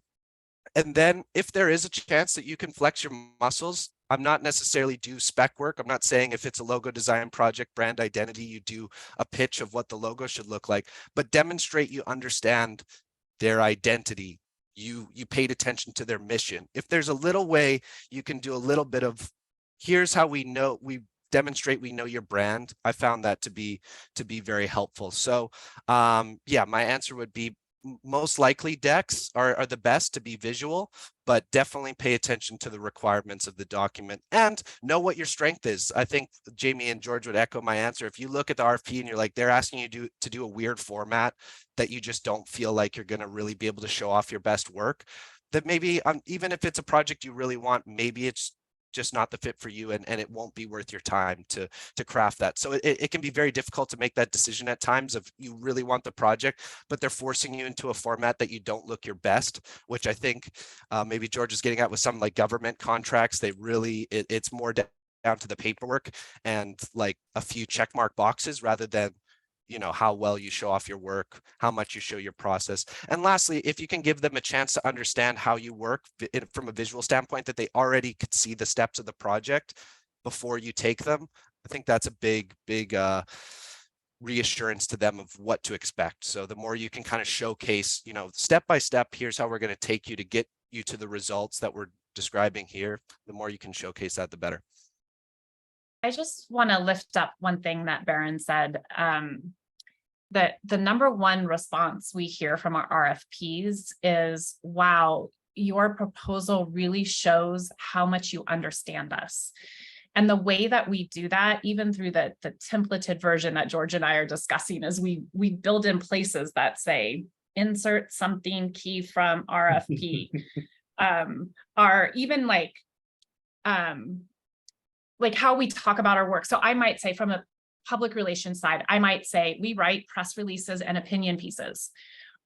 then if there is a chance that you can flex your muscles, I'm not necessarily do spec work. I'm not saying if it's a logo design project, brand identity, you do a pitch of what the logo should look like, but demonstrate you understand their identity. You paid attention to their mission. If there's a little way you can do a little bit of, here's how we demonstrate we know your brand, I found that to be very helpful. So yeah, my answer would be, most likely decks are the best to be visual, but definitely pay attention to the requirements of the document and know what your strength is. I think Jamie and George would echo my answer. If you look at the RFP and you're like, they're asking you to do a weird format that you just don't feel like you're going to really be able to show off your best work, that maybe even if it's a project you really want, maybe it's just not the fit for you, and it won't be worth your time to craft that. So it can be very difficult to make that decision at times of you really want the project, but they're forcing you into a format that you don't look your best, which I think maybe George is getting at with some like government contracts. They really, it's more down to the paperwork and like a few check mark boxes rather than, you know, how well you show off your work, how much you show your process. And lastly, if you can give them a chance to understand how you work from a visual standpoint, that they already could see the steps of the project before you take them, I think that's a big reassurance to them of what to expect. So the more you can kind of showcase, you know, step by step, here's how we're going to take you to get you to the results that we're describing here, the more you can showcase that, the better. I just want to lift up one thing that Baron said. That the number one response we hear from our RFPs is, wow, your proposal really shows how much you understand us. And the way that we do that, even through the templated version that George and I are discussing, is we build in places that say, insert something key from RFP, are even like how we talk about our work. So I might say from a public relations side, I might say we write press releases and opinion pieces.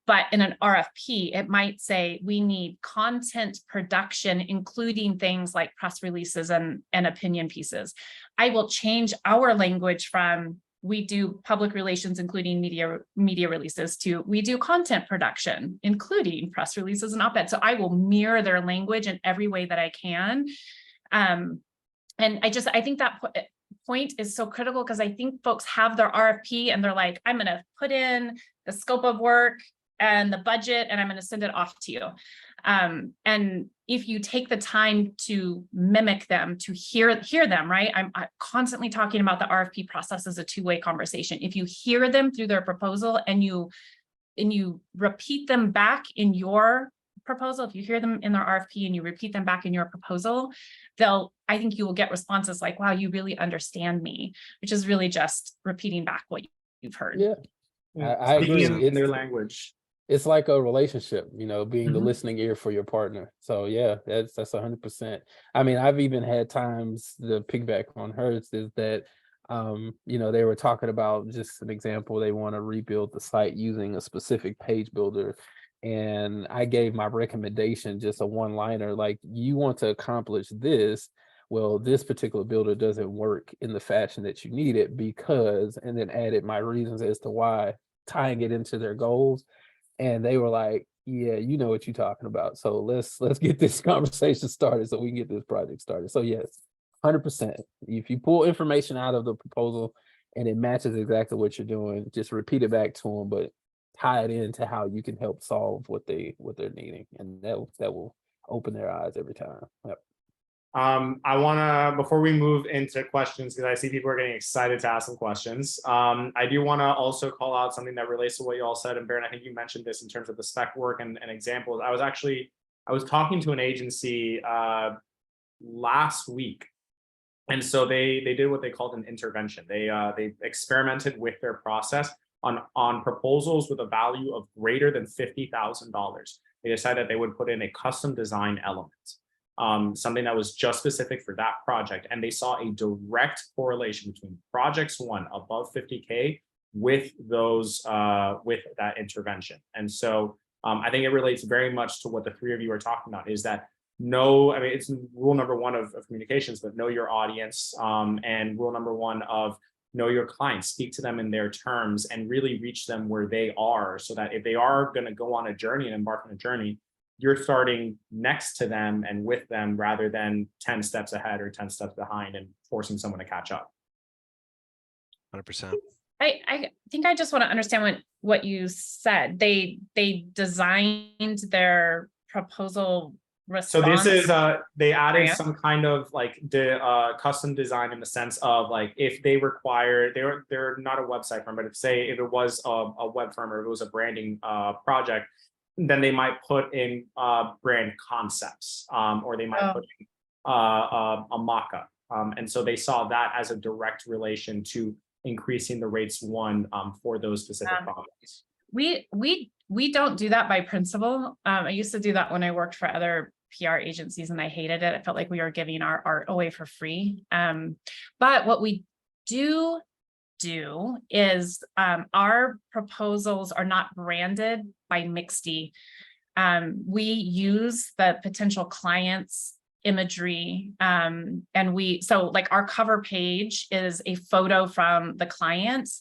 But in an RFP, it might say we need content production, including things like press releases and opinion pieces. I will change our language from we do public relations, including media releases, to we do content production, including press releases and op-ed. So I will mirror their language in every way that I can. And I think that point is so critical, because I think folks have their RFP and they're like, I'm going to put in the scope of work and the budget, and I'm going to send it off to you. And if you take the time to mimic them, to hear them, right? I'm constantly talking about the RFP process as a two-way conversation. If you hear them through their proposal and you repeat them back in your proposal, if you hear them in their RFP and you repeat them back in your proposal, I think you will get responses like, wow, you really understand me, which is really just repeating back what you've heard. Yeah, I agree. In their language. It's like a relationship, you know, being the Mhm. listening ear for your partner. So yeah, that's 100%. I mean, I've even had times, the piggyback on hers is that, you know, they were talking about, just an example, they want to rebuild the site using a specific page builder. And I gave my recommendation, just a one-liner, like, you want to accomplish this, well, this particular builder doesn't work in the fashion that you need it because, and then added my reasons as to why, tying it into their goals. And they were like, yeah, you know what you're talking about. So let's get this conversation started so we can get this project started. So yes, 100%. If you pull information out of the proposal and it matches exactly what you're doing, just repeat it back to them, but tie it into how you can help solve what they're needing. And that will open their eyes every time. Yep. I want to, before we move into questions, because I see people are getting excited to ask some questions, I do want to also call out something that relates to what you all said. And Baron, I think you mentioned this in terms of the spec work and examples. I was talking to an agency last week. And so they did what they called an intervention. They experimented with their process on proposals with a value of greater than $50,000. They decided that they would put in a custom design element. Something that was just specific for that project. And they saw a direct correlation between projects won above 50K with those, with that intervention. And so I think it relates very much to what the three of you are talking about, is that it's rule number one of communications, but know your audience, and rule number one of know your clients, speak to them in their terms and really reach them where they are, so that if they are going to go on a journey and embark on a journey, you're starting next to them and with them rather than 10 steps ahead or 10 steps behind and forcing someone to catch up. 100%. I think I just want to understand what you said. They designed their proposal response. So this is they added some kind of like custom design, in the sense of like, if they require, they're not a website firm, but if it was a web firm, or if it was a branding project, then they might put in brand concepts, or they might put in a mock-up. And so they saw that as a direct relation to increasing the rates won for those specific projects. We We don't do that by principle. I used to do that when I worked for other PR agencies and I hated it. I felt like we were giving our art away for free. But what we do is our proposals are not branded by Mixty. We use the potential client's imagery, and so like our cover page is a photo from the clients,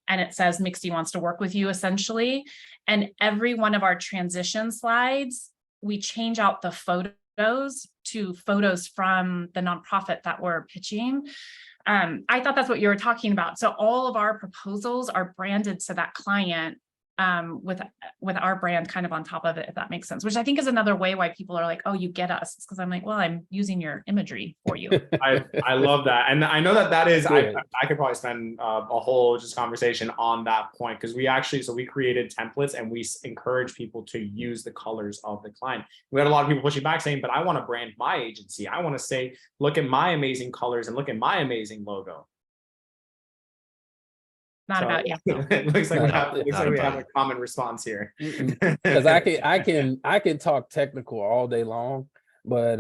and it says Mixty wants to work with you, essentially. And every one of our transition slides, we change out the photos to photos from the nonprofit that we're pitching. I thought that's what you were talking about. So all of our proposals are branded to that client, with our brand kind of on top of it, if that makes sense, which I think is another way why people are like, oh, you get us. It's because I'm like, well, I'm using your imagery for you. I love that. And I know that is, I could probably spend a whole just conversation on that point, because we created templates and we encourage people to use the colors of the client. We had a lot of people pushing back saying, but I want to brand my agency. I want to say, look at my amazing colors and look at my amazing logo. Not about you. It looks like we have a common response here. Because I can talk technical all day long, but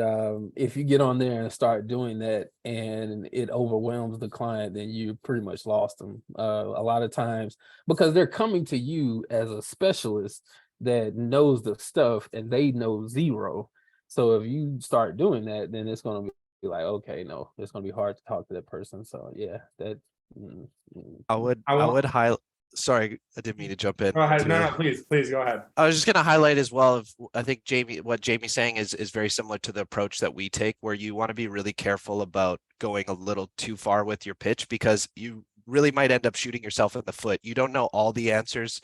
if you get on there and start doing that and it overwhelms the client, then you pretty much lost them. A lot of times, because they're coming to you as a specialist that knows the stuff and they know zero. So if you start doing that, then it's going to be like, okay, no, it's going to be hard to talk to that person. So yeah, that. I would highlight. Sorry, I didn't mean to jump in. Go ahead. No, please go ahead. I was just going to highlight as well. I think what Jamie's saying is very similar to the approach that we take, where you want to be really careful about going a little too far with your pitch, because you really might end up shooting yourself in the foot. You don't know all the answers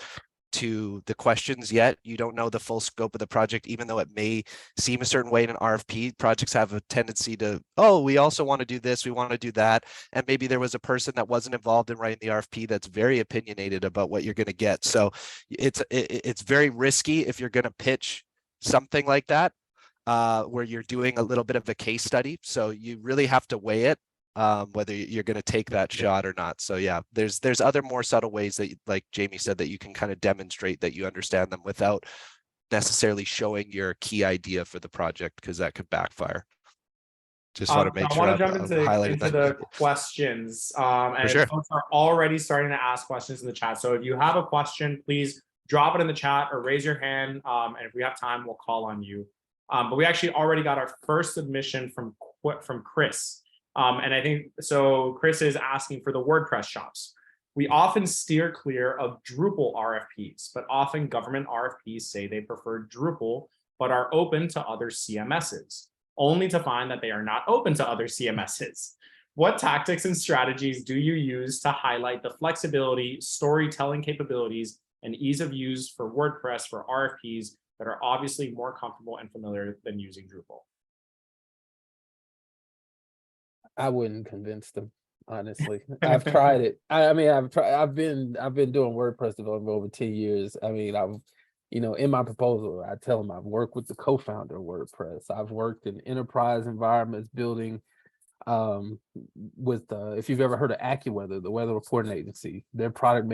to the questions yet. You don't know the full scope of the project, even though it may seem a certain way in an RFP. Projects have a tendency to, oh, we also want to do this, we want to do that. And maybe there was a person that wasn't involved in writing the RFP that's very opinionated about what you're going to get. So it's very risky if you're going to pitch something like that, where you're doing a little bit of a case study. So you really have to weigh it, whether you're going to take that shot or not. So yeah, there's other more subtle ways that, like Jamie said, that you can kind of demonstrate that you understand them without necessarily showing your key idea for the project, because that could backfire. Just want to make sure. I want to jump into the questions, and sure. Folks are already starting to ask questions in the chat. So if you have a question, please drop it in the chat or raise your hand, and if we have time, we'll call on you. But we actually already got our first submission from Chris. And I think, so Chris is asking for the WordPress shops. We often steer clear of Drupal RFPs, but often government RFPs say they prefer Drupal, but are open to other CMSs, only to find that they are not open to other CMSs. What tactics and strategies do you use to highlight the flexibility, storytelling capabilities, and ease of use for WordPress for RFPs that are obviously more comfortable and familiar than using Drupal? I wouldn't convince them, honestly. I've tried it. I've been doing WordPress development over 10 years. I mean, in my proposal, I tell them I've worked with the co-founder of WordPress. I've worked in enterprise environments building with if you've ever heard of AccuWeather, the weather reporting agency, their product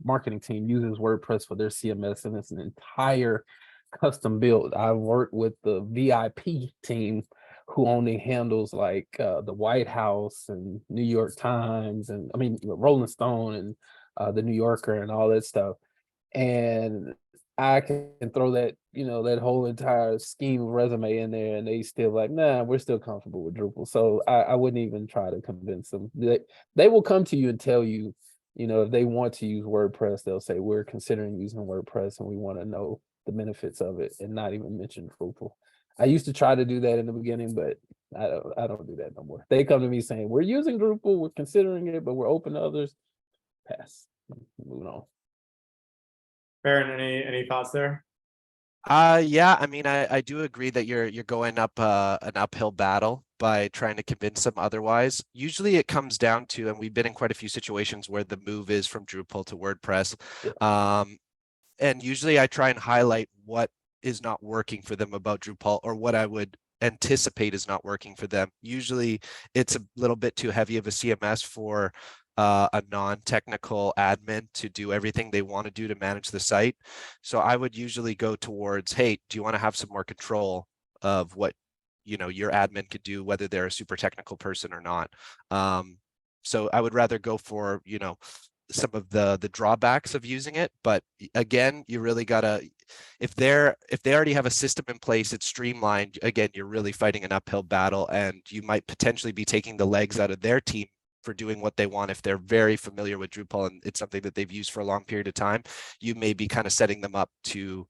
marketing team uses WordPress for their CMS, and it's an entire custom build. I've worked with the VIP team, who only handles like the White House and New York Times, and Rolling Stone and the New Yorker and all that stuff. And I can throw that, that whole entire scheme of resume in there, and they still like, nah, we're still comfortable with Drupal. So I wouldn't even try to convince them. They will come to you and tell you, if they want to use WordPress, they'll say, we're considering using WordPress and we want to know the benefits of it, and not even mention Drupal. I used to try to do that in the beginning, but I don't do that no more. They come to me saying, we're using Drupal, we're considering it, but we're open to others. Pass. Moving on. Baron, any thoughts there? Yeah, I do agree that you're going up an uphill battle by trying to convince them otherwise. Usually it comes down to, and we've been in quite a few situations where the move is from Drupal to WordPress. Yeah. And usually I try and highlight what is not working for them about Drupal, or what I would anticipate is not working for them. Usually it's a little bit too heavy of a CMS for a non-technical admin to do everything they want to do to manage the site. So I would usually go towards, hey, do you want to have some more control of what your admin could do, whether they're a super technical person or not? So I would rather go for some of the drawbacks of using it. But again, you really gotta, if they already have a system in place, it's streamlined, again, you're really fighting an uphill battle, and you might potentially be taking the legs out of their team for doing what they want. If they're very familiar with Drupal and it's something that they've used for a long period of time, you may be kind of setting them up to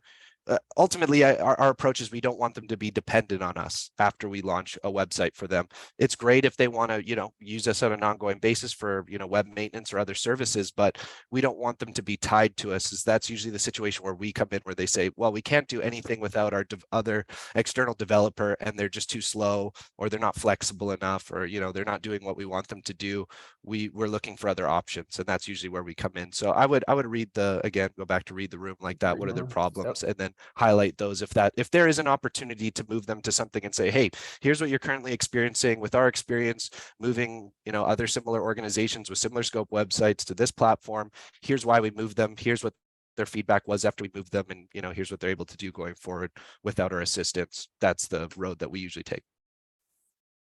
ultimately, our approach is we don't want them to be dependent on us after we launch a website for them. It's great if they want to, use us on an ongoing basis for, web maintenance or other services, but we don't want them to be tied to us, as that's usually the situation where we come in, where they say, well, we can't do anything without our other external developer, and they're just too slow, or they're not flexible enough, or, they're not doing what we want them to do. We're looking for other options, and that's usually where we come in. So I would read go back to read the room like that. What are their problems? And then highlight those. If there is an opportunity to move them to something and say, hey, here's what you're currently experiencing with our experience moving, other similar organizations with similar scope websites to this platform. Here's why we moved them. Here's what their feedback was after we moved them. And, here's what they're able to do going forward without our assistance. That's the road that we usually take.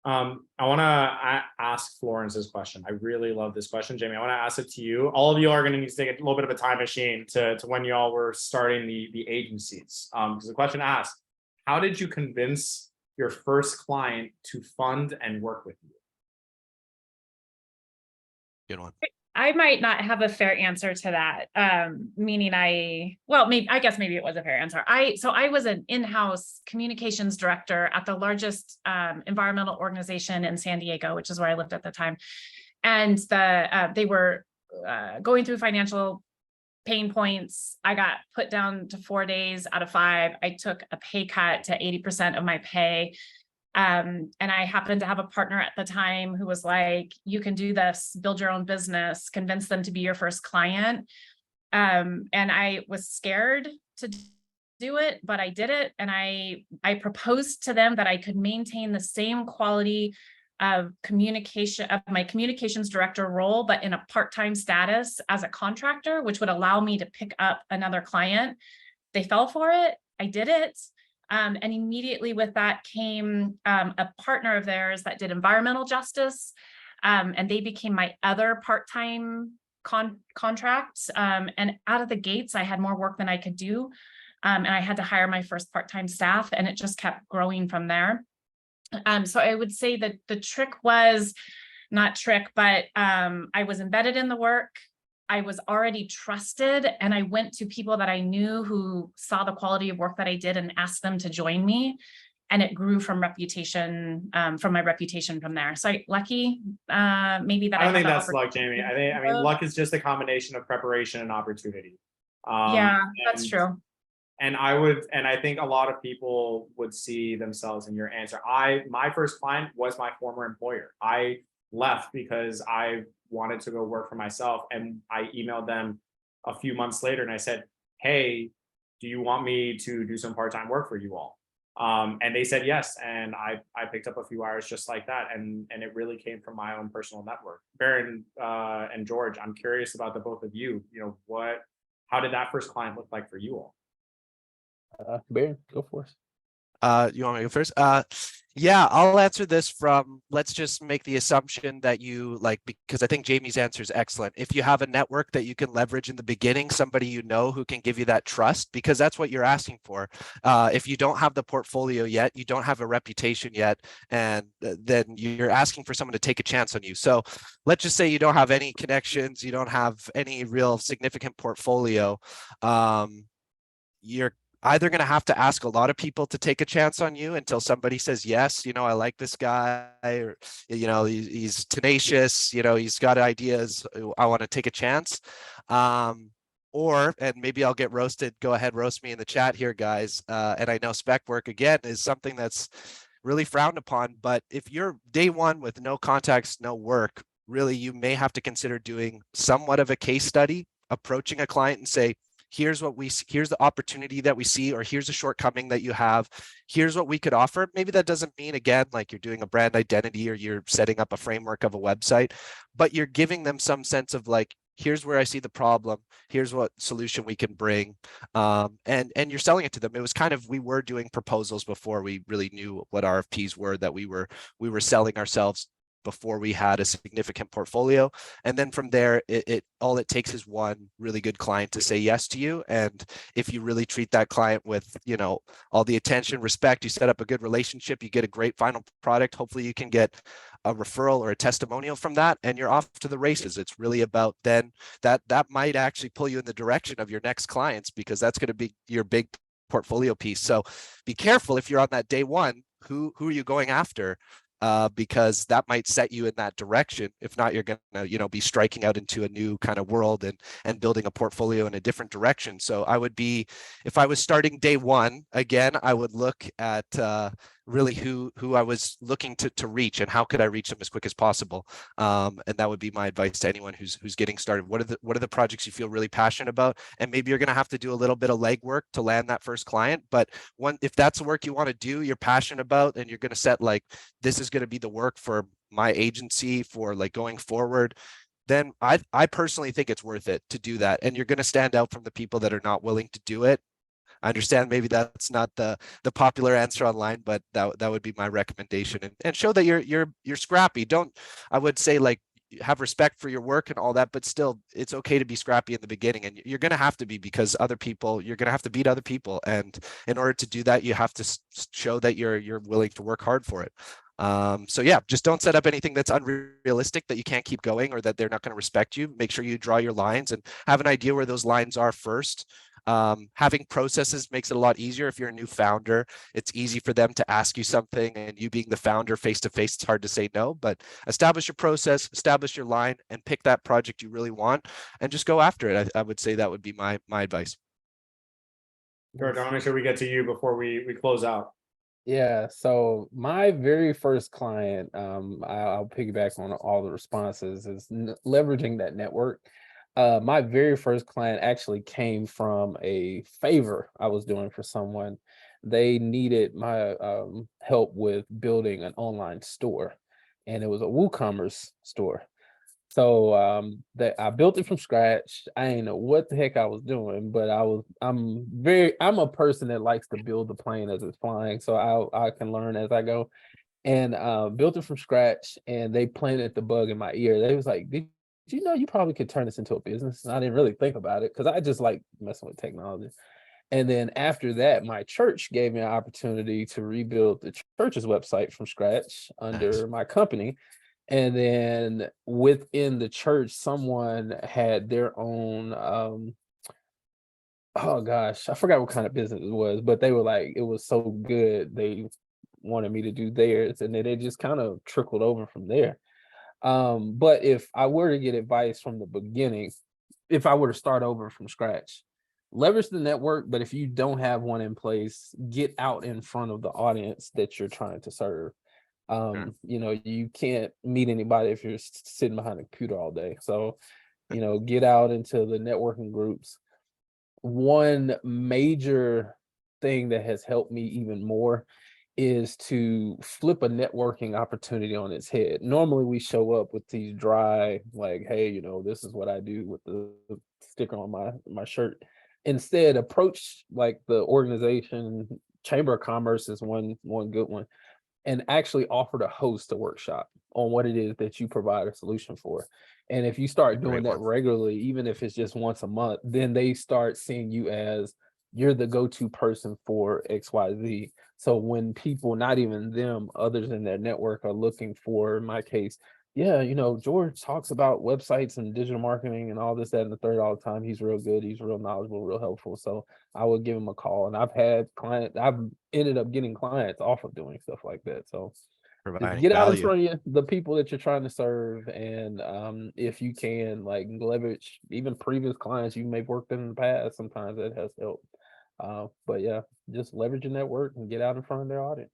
I want to ask Florence this question. I really love this question, Jamie. I want to ask it to you. All of you are going to need to take a little bit of a time machine to when you all were starting the agencies. Because the question asked, how did you convince your first client to fund and work with you? Good one. I might not have a fair answer to that. Meaning maybe it was a fair answer. I was an in-house communications director at the largest environmental organization in San Diego, which is where I lived at the time. And they were going through financial pain points. I got put down to 4 days out of 5. I took a pay cut to 80% of my pay. And I happened to have a partner at the time who was like, you can do this, build your own business, convince them to be your first client. And I was scared to do it, but I did it. And I proposed to them that I could maintain the same quality of communication of my communications director role, but in a part-time status as a contractor, which would allow me to pick up another client. They fell for it. I did it. And immediately with that came a partner of theirs that did environmental justice. And they became my other part-time contract. And out of the gates, I had more work than I could do. And I had to hire my first part-time staff, and it just kept growing from there. So I would say that the trick was not trick, but I was embedded in the work. I was already trusted, and I went to people that I knew who saw the quality of work that I did and asked them to join me. And it grew from my reputation from there. So lucky, maybe that. I don't think that's luck, Jamie. I mean, luck is just a combination of preparation and opportunity. Yeah, that's true. And I think a lot of people would see themselves in your answer. My first client was my former employer. I left because I wanted to go work for myself, and I emailed them a few months later and I said, hey, do you want me to do some part-time work for you all? And they said yes, and I picked up a few hours just like that, and it really came from my own personal network. Baron and George, I'm curious about the both of you. How did that first client look like for you all? Baron, go for us. You want me to go first? Yeah, I'll answer this from, let's just make the assumption that you because I think Jamie's answer is excellent. If you have a network that you can leverage in the beginning, somebody who can give you that trust, because that's what you're asking for. If you don't have the portfolio yet, you don't have a reputation yet, and then you're asking for someone to take a chance on you. So let's just say you don't have any connections, you don't have any real significant portfolio. You're either going to have to ask a lot of people to take a chance on you until somebody says, yes, I like this guy, or, he's tenacious, he's got ideas, I want to take a chance. And maybe I'll get roasted. Go ahead, roast me in the chat here, guys. And I know spec work, again, is something that's really frowned upon. But if you're day one with no contacts, no work, really, you may have to consider doing somewhat of a case study, approaching a client and say, here's the opportunity that we see, or here's a shortcoming that you have. Here's what we could offer. Maybe that doesn't mean, again, like you're doing a brand identity or you're setting up a framework of a website, but you're giving them some sense of like, here's where I see the problem. Here's what solution we can bring. And you're selling it to them. It was kind of, we were doing proposals before we really knew what RFPs were, that we were selling ourselves before we had a significant portfolio. And then from there, all it takes is one really good client to say yes to you. And if you really treat that client with, you know, all the attention, respect, you set up a good relationship, you get a great final product. Hopefully you can get a referral or a testimonial from that, and you're off to the races. It's really about then that might actually pull you in the direction of your next clients, because that's going to be your big portfolio piece. So be careful if you're on that day one, who are you going after? Because that might set you in that direction. If not, you're going to, you know, be striking out into a new kind of world and building a portfolio in a different direction. So I would be, if I was starting day one, again, I would look at really who I was looking to reach, and how could I reach them as quick as possible. And that would be my advice to anyone who's getting started. What are the projects you feel really passionate about? And maybe you're going to have to do a little bit of legwork to land that first client. But if that's the work you want to do, you're passionate about, and you're going to set like, this is going to be the work for my agency for like going forward, then I personally think it's worth it to do that. And you're going to stand out from the people that are not willing to do it. I understand maybe that's not the popular answer online, but that would be my recommendation. And show that you're scrappy. I would say, like, have respect for your work and all that, but still it's okay to be scrappy in the beginning, and you're going to have to be, because you're going to have to beat other people. And in order to do that, you have to show that you're willing to work hard for it. So yeah, just don't set up anything that's unrealistic, that you can't keep going, or that they're not going to respect you. Make sure you draw your lines and have an idea where those lines are first. Having processes makes it a lot easier. If you're a new founder, it's easy for them to ask you something, and you being the founder face to face, it's hard to say no. But establish your process, establish your line, and pick that project you really want, and just go after it. I would say that would be my advice. George, I want to make sure we get to you before we close out. Yeah, so my very first client, I'll piggyback on all the responses, is leveraging that network. My very first client actually came from a favor I was doing for someone. They needed my help with building an online store, and it was a WooCommerce store. So that I built it from scratch. I didn't know what the heck I was doing, but I'm a person that likes to build the plane as it's flying, so I can learn as I go. And built it from scratch, and they planted the bug in my ear. They was like, did you know you probably could turn this into a business? And I didn't really think about it, because I just like messing with technology. And then after that, my church gave me an opportunity to rebuild the church's website from scratch under Nice. my company. And then within the church, someone had their own oh gosh, I forgot what kind of business it was, but they were like, it was so good, they wanted me to do theirs, and then it just kind of trickled over from there. But if I were to get advice from the beginning, if I were to start over from scratch, leverage the network, but if you don't have one in place, get out in front of the audience that you're trying to serve. You know, you can't meet anybody if you're sitting behind a computer all day. So, you know, get out into the networking groups. One major thing that has helped me even more is to flip a networking opportunity on its head. Normally we show up with these dry, like, hey, you know, this is what I do, with the sticker on my shirt. Instead, approach like the organization. Chamber of Commerce is one good one, and actually offer to host a workshop on what it is that you provide a solution for. And if you start doing that regularly, even if it's just once a month, then they start seeing you as you're the go-to person for XYZ. So when people, not even them, others in their network are looking for, in my case, yeah, you know, George talks about websites and digital marketing and all this, that, and the third all the time. He's real good. He's real knowledgeable, real helpful. So I would give him a call. And I've ended up getting clients off of doing stuff like that. So just Providing get out in value. front of you, the people that you're trying to serve. And if you can, like, leverage even previous clients you may have worked in the past, sometimes that has helped. But yeah, just leverage your network and get out in front of their audience.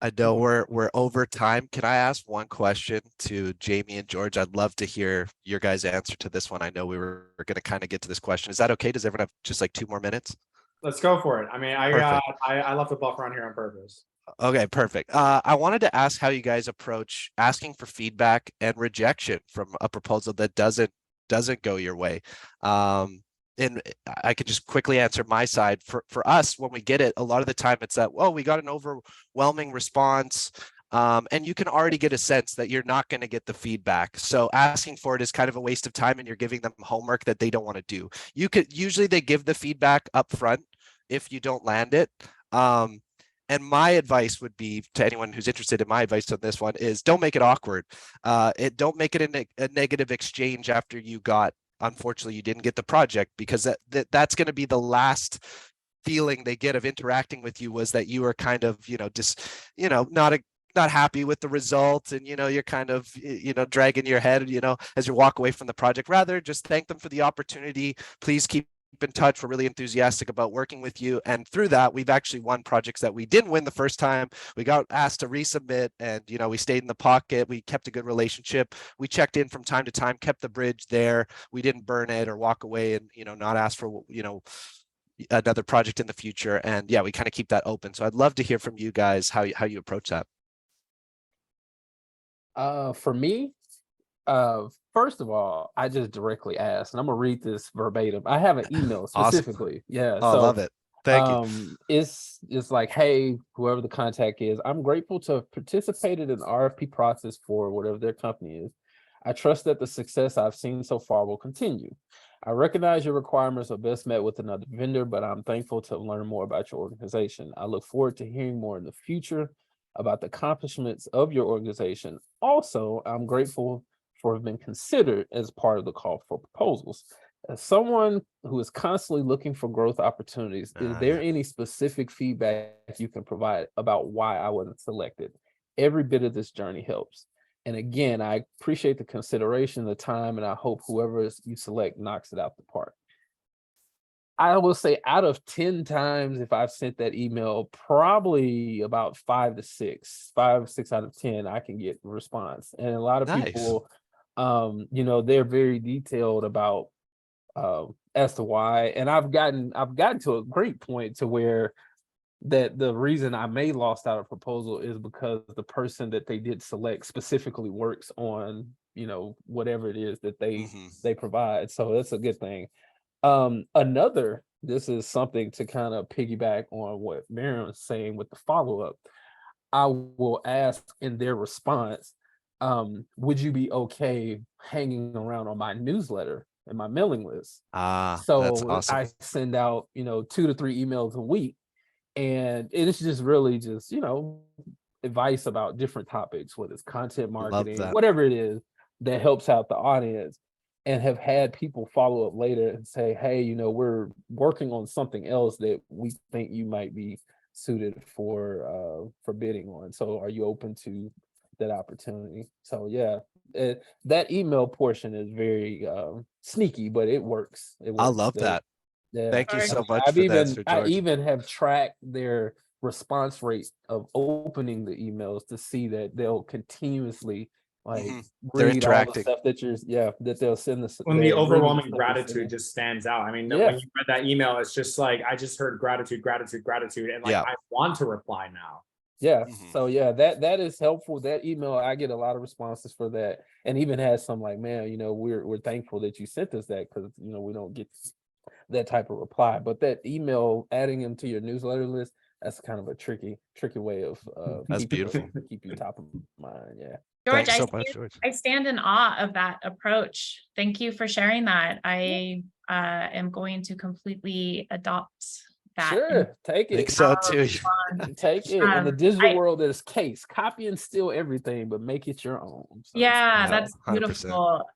I know we're over time. Can I ask one question to Jamie and George? I'd love to hear your guys' answer to this one. I know we were going to kind of get to this question. Is that okay? Does everyone have just like 2 more minutes? Let's go for it. I mean, I left the buffer on here on purpose. Okay, perfect. I wanted to ask how you guys approach asking for feedback and rejection from a proposal that doesn't go your way. And I could just quickly answer my side. For us, when we get it, a lot of the time it's that, well, we got an overwhelming response. And you can already get a sense that you're not going to get the feedback. So asking for it is kind of a waste of time, and you're giving them homework that they don't want to do. Usually they give the feedback up front if you don't land it. And my advice would be to anyone who's interested in my advice on this one is don't make it awkward. Don't make it a negative exchange after unfortunately, you didn't get the project, because that's going to be the last feeling they get of interacting with you, was that you were kind of, not happy with the result, and you're kind of dragging your head as you walk away from the project. Rather, just thank them for the opportunity. Please keep in touch. We're really enthusiastic about working with you, and through that we've actually won projects that we didn't win the first time. We got asked to resubmit, and we stayed in the pocket. We kept a good relationship. We checked in from time to time, kept the bridge there. We didn't burn it or walk away and not ask for another project in the future. And yeah, we kind of keep that open. So I'd love to hear from you guys how you approach that. For me, first of all, I just directly asked, and I'm gonna read this verbatim. I have an email specifically. Awesome. Yeah. Oh, So I love it. Thank you. It's like, hey, whoever the contact is, I'm grateful to have participated in the RFP process for whatever their company is. I trust that the success I've seen so far will continue. I recognize your requirements are best met with another vendor, but I'm thankful to learn more about your organization. I look forward to hearing more in the future about the accomplishments of your organization. Also, I'm grateful for have been considered as part of the call for proposals. As someone who is constantly looking for growth opportunities, is there any specific feedback you can provide about why I wasn't selected? Every bit of this journey helps. And again, I appreciate the consideration, the time, and I hope whoever you select knocks it out the park. I will say out of 10 times, if I've sent that email, probably about 5 to 6 out of 10, I can get a response. And a lot of people, they're very detailed about as to why. And I've gotten to a great point to where that the reason I may lost out a proposal is because the person that they did select specifically works on, whatever it is that they provide. So that's a good thing. This is something to kind of piggyback on what Miriam was saying with the follow-up. I will ask in their response, would you be okay hanging around on my newsletter and my mailing list? So that's awesome. I send out, 2 to 3 emails a week, and it's just really just, advice about different topics, whether it's content marketing, whatever it is that helps out the audience. And have had people follow up later and say, hey, we're working on something else that we think you might be suited for bidding on. So are you open to that opportunity? So yeah, that email portion is very sneaky, but it works. I love that. Yeah. Thank you so much for that, Sir George. I even have tracked their response rate of opening the emails to see that they'll continuously they're read interacting. all the stuff that they'll send us. When the overwhelming gratitude just stands out. I mean, when you read that email, it's just like, I just heard gratitude, and I want to reply now. Yeah. So yeah, that is helpful. That email, I get a lot of responses for that, and even has some like, man, we're thankful that you sent us that, because we don't get that type of reply. But that email, adding them to your newsletter list, that's kind of a tricky way of that's beautiful. Keep you top of mind. Yeah. George, I stand in awe of that approach. Thank you for sharing that. I am going to completely adopt that. Sure, take it. I think so too. Take it. In the digital world, there's case, copy and steal everything, but make it your own. So, yeah, that's 100%. beautiful.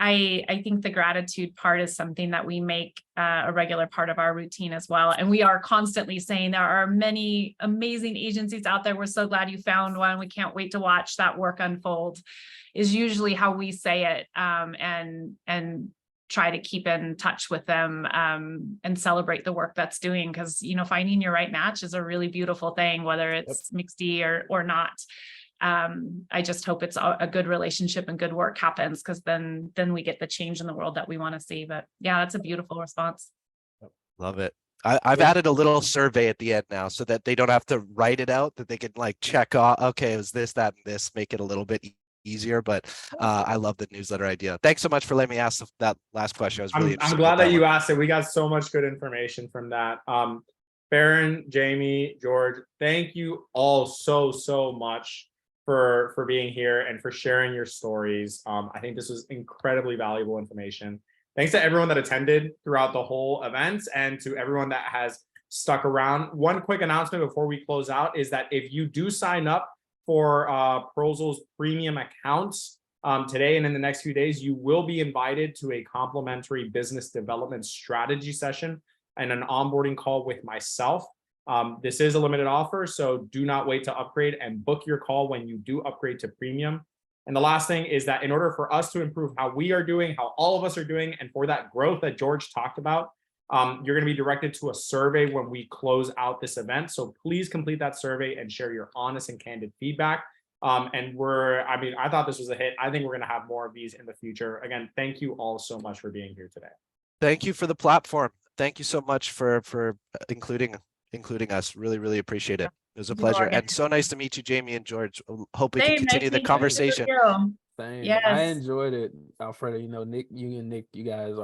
I think the gratitude part is something that we make a regular part of our routine as well. And we are constantly saying there are many amazing agencies out there. We're so glad you found one. We can't wait to watch that work unfold, is usually how we say it. And try to keep in touch with them and celebrate the work that's doing, because finding your right match is a really beautiful thing, whether it's mixed or not. I just hope it's a good relationship and good work happens, because then we get the change in the world that we want to see. But yeah, that's a beautiful response. Love it. I've added a little survey at the end now so that they don't have to write it out, that they can like check off, okay, it was this, that, and this, make it a little bit easier. But I love the newsletter idea. Thanks so much for letting me ask that last question. I was really I'm glad that you asked it. We got so much good information from that. Baron, Jamie, George, thank you all so much for being here and for sharing your stories. I think this was incredibly valuable information. Thanks to everyone that attended throughout the whole event and to everyone that has stuck around. One quick announcement before we close out is that if you do sign up for Prosal's premium accounts today and in the next few days, you will be invited to a complimentary business development strategy session and an onboarding call with myself. This is a limited offer, so do not wait to upgrade, and book your call when you do upgrade to premium. And the last thing is that in order for us to improve how we are doing, how all of us are doing, and for that growth that George talked about, you're going to be directed to a survey when we close out this event. So please complete that survey and share your honest and candid feedback. I thought this was a hit. I think we're going to have more of these in the future. Again, thank you all so much for being here today. Thank you for the platform. Thank you so much for including us. Really appreciate it. It was a pleasure. And so nice to meet you, Jamie and George. Hope we can continue the conversation. Same. Yes. I enjoyed it, Alfredo. Nick, you guys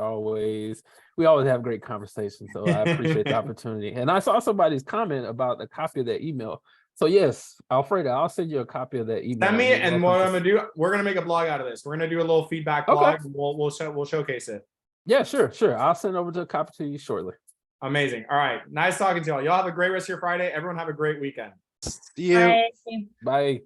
we always have great conversations. So I appreciate the opportunity. And I saw somebody's comment about a copy of that email. So yes, Alfredo, I'll send you a copy of that email. Send me, and what I'm gonna do, we're gonna make a blog out of this. We're gonna do a little feedback blog. And we'll showcase it. Yeah, sure. I'll send over to a copy to you shortly. Amazing. All right. Nice talking to y'all. Y'all have a great rest of your Friday. Everyone have a great weekend. See you. Bye. Bye.